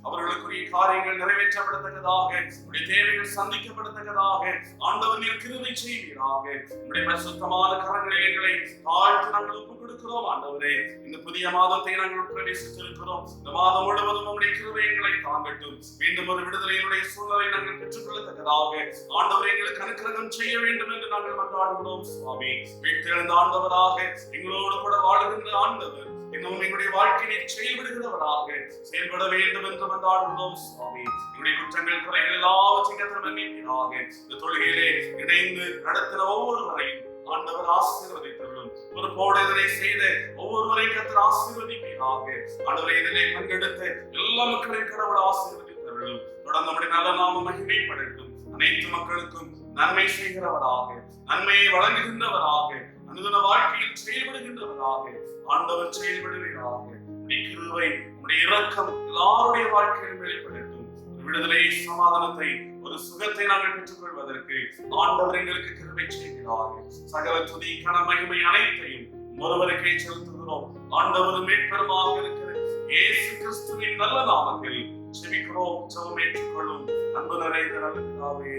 அவர்களுக்குரிய காரியங்கள் நிறைவேற்றப்படத்தக்கதாக, உடைய தேவைகள் சந்திக்கப்படத்தக்கதாக ஆண்டவர் நீர் கிருபை செய்வீராக. உடைய பரிசுத்தமான கரங்களில் எங்களை தாழ்த்து நாங்கள் ஒப்புக் கொடுக்கிறோம். ஆண்டவரே, இந்த புதிய மாதத்தை நாங்கள் பிரவேசித்திருக்கிறோம். இந்த மாதம் முழுவதும் உடைய கிருபை எங்களை தாங்கட்டும். மீண்டும் ஒரு விடுதலையினுடைய சூழலை நாங்கள் பெற்றுக் கொள்ளத்தக்கதாக ஆண்டவரை எங்களுக்கு அனுக்கிரகம் செய்ய வேண்டும் என்று நாங்கள் மன்றாடுகிறோம். சுவாமி, வீட்டிலிருந்த ஆண்டவராக எங்களோடு கூட வாழுகின்ற ஆண்டவர் இன்னும் எங்களுடைய வாழ்க்கையை செயல்படுகிறவராக செயல்பட வேண்டும் என்று மன்றாடுகிறோம். சுவாமி, எங்களுடைய குற்றங்கள் குறைகள் எல்லாவற்றையும் மன்னிப்பீராக. இந்த தொழுகையிலே இணைந்து நடத்தின ஒவ்வொருவரையும் ஆண்டவர் ஆசீர்வதித்தருளும். பொறுப்போடு இதனை செய்த ஒவ்வொருவரையும் கர்த்தர் ஆசீர்வதிப்பீராக. ஆண்டவரை இதிலே பங்கெடுத்த எல்லா மக்களையும் கடவுள் ஆசீர்வதித்தருளும். தொடர்ந்து நம்முடைய நல்ல நாமம் மகிமைப்படட்டும். அனைத்து மக்களுக்கும் நன்மை செய்கிறவராக, நன்மையை வழங்குகின்றவராக, அனுதின வாழ்க்கையில் செயல்படுகின்றவராக ஆண்டவர் செயல்படுவீராக. உடைய கிருபை, உடைய இரக்கம் எல்லாருடைய வாழ்க்கையிலும் வெளிப்படட்டும். ஒரு விடுதலை, சமாதானத்தை, ஒரு சுகத்தை நாங்கள் பெற்றுக் கொள்வதற்கு ஆண்டவர் எங்களுக்கு கிருபை செய்கிறார். சகல துதி கன மகிமை அனைத்தையும் ஒருவருக்கே செலுத்துகிறோம். ஆண்டவர் மீட்பெருமாக இருக்கிற இயேசு கிறிஸ்துவின் நல்ல நாமத்தில் ஜெபிக்கிறோம். ஜெபம் ஏற்றுக்கொள்ளும் அன்பு நிறைந்த நல்ல பிதாவே,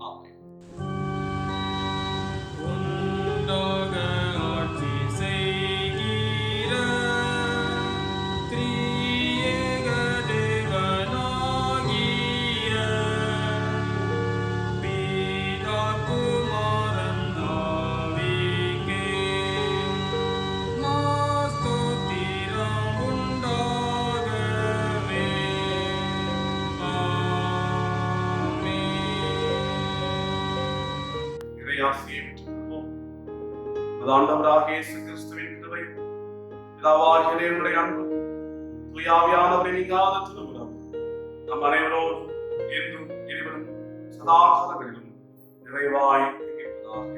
ஆமென். ஆண்டவராகிய இயேசு கிறிஸ்துவின் கிருபையும் பிதாவாகிய தேவனுடைய அன்பும் தூய ஆவியானவரின் நீங்காத திருவுறவும் நம் அனைவரோடும் என்றும் இருவரும் சதா காலங்களிலும் நிறைவாய் இருப்பதாக.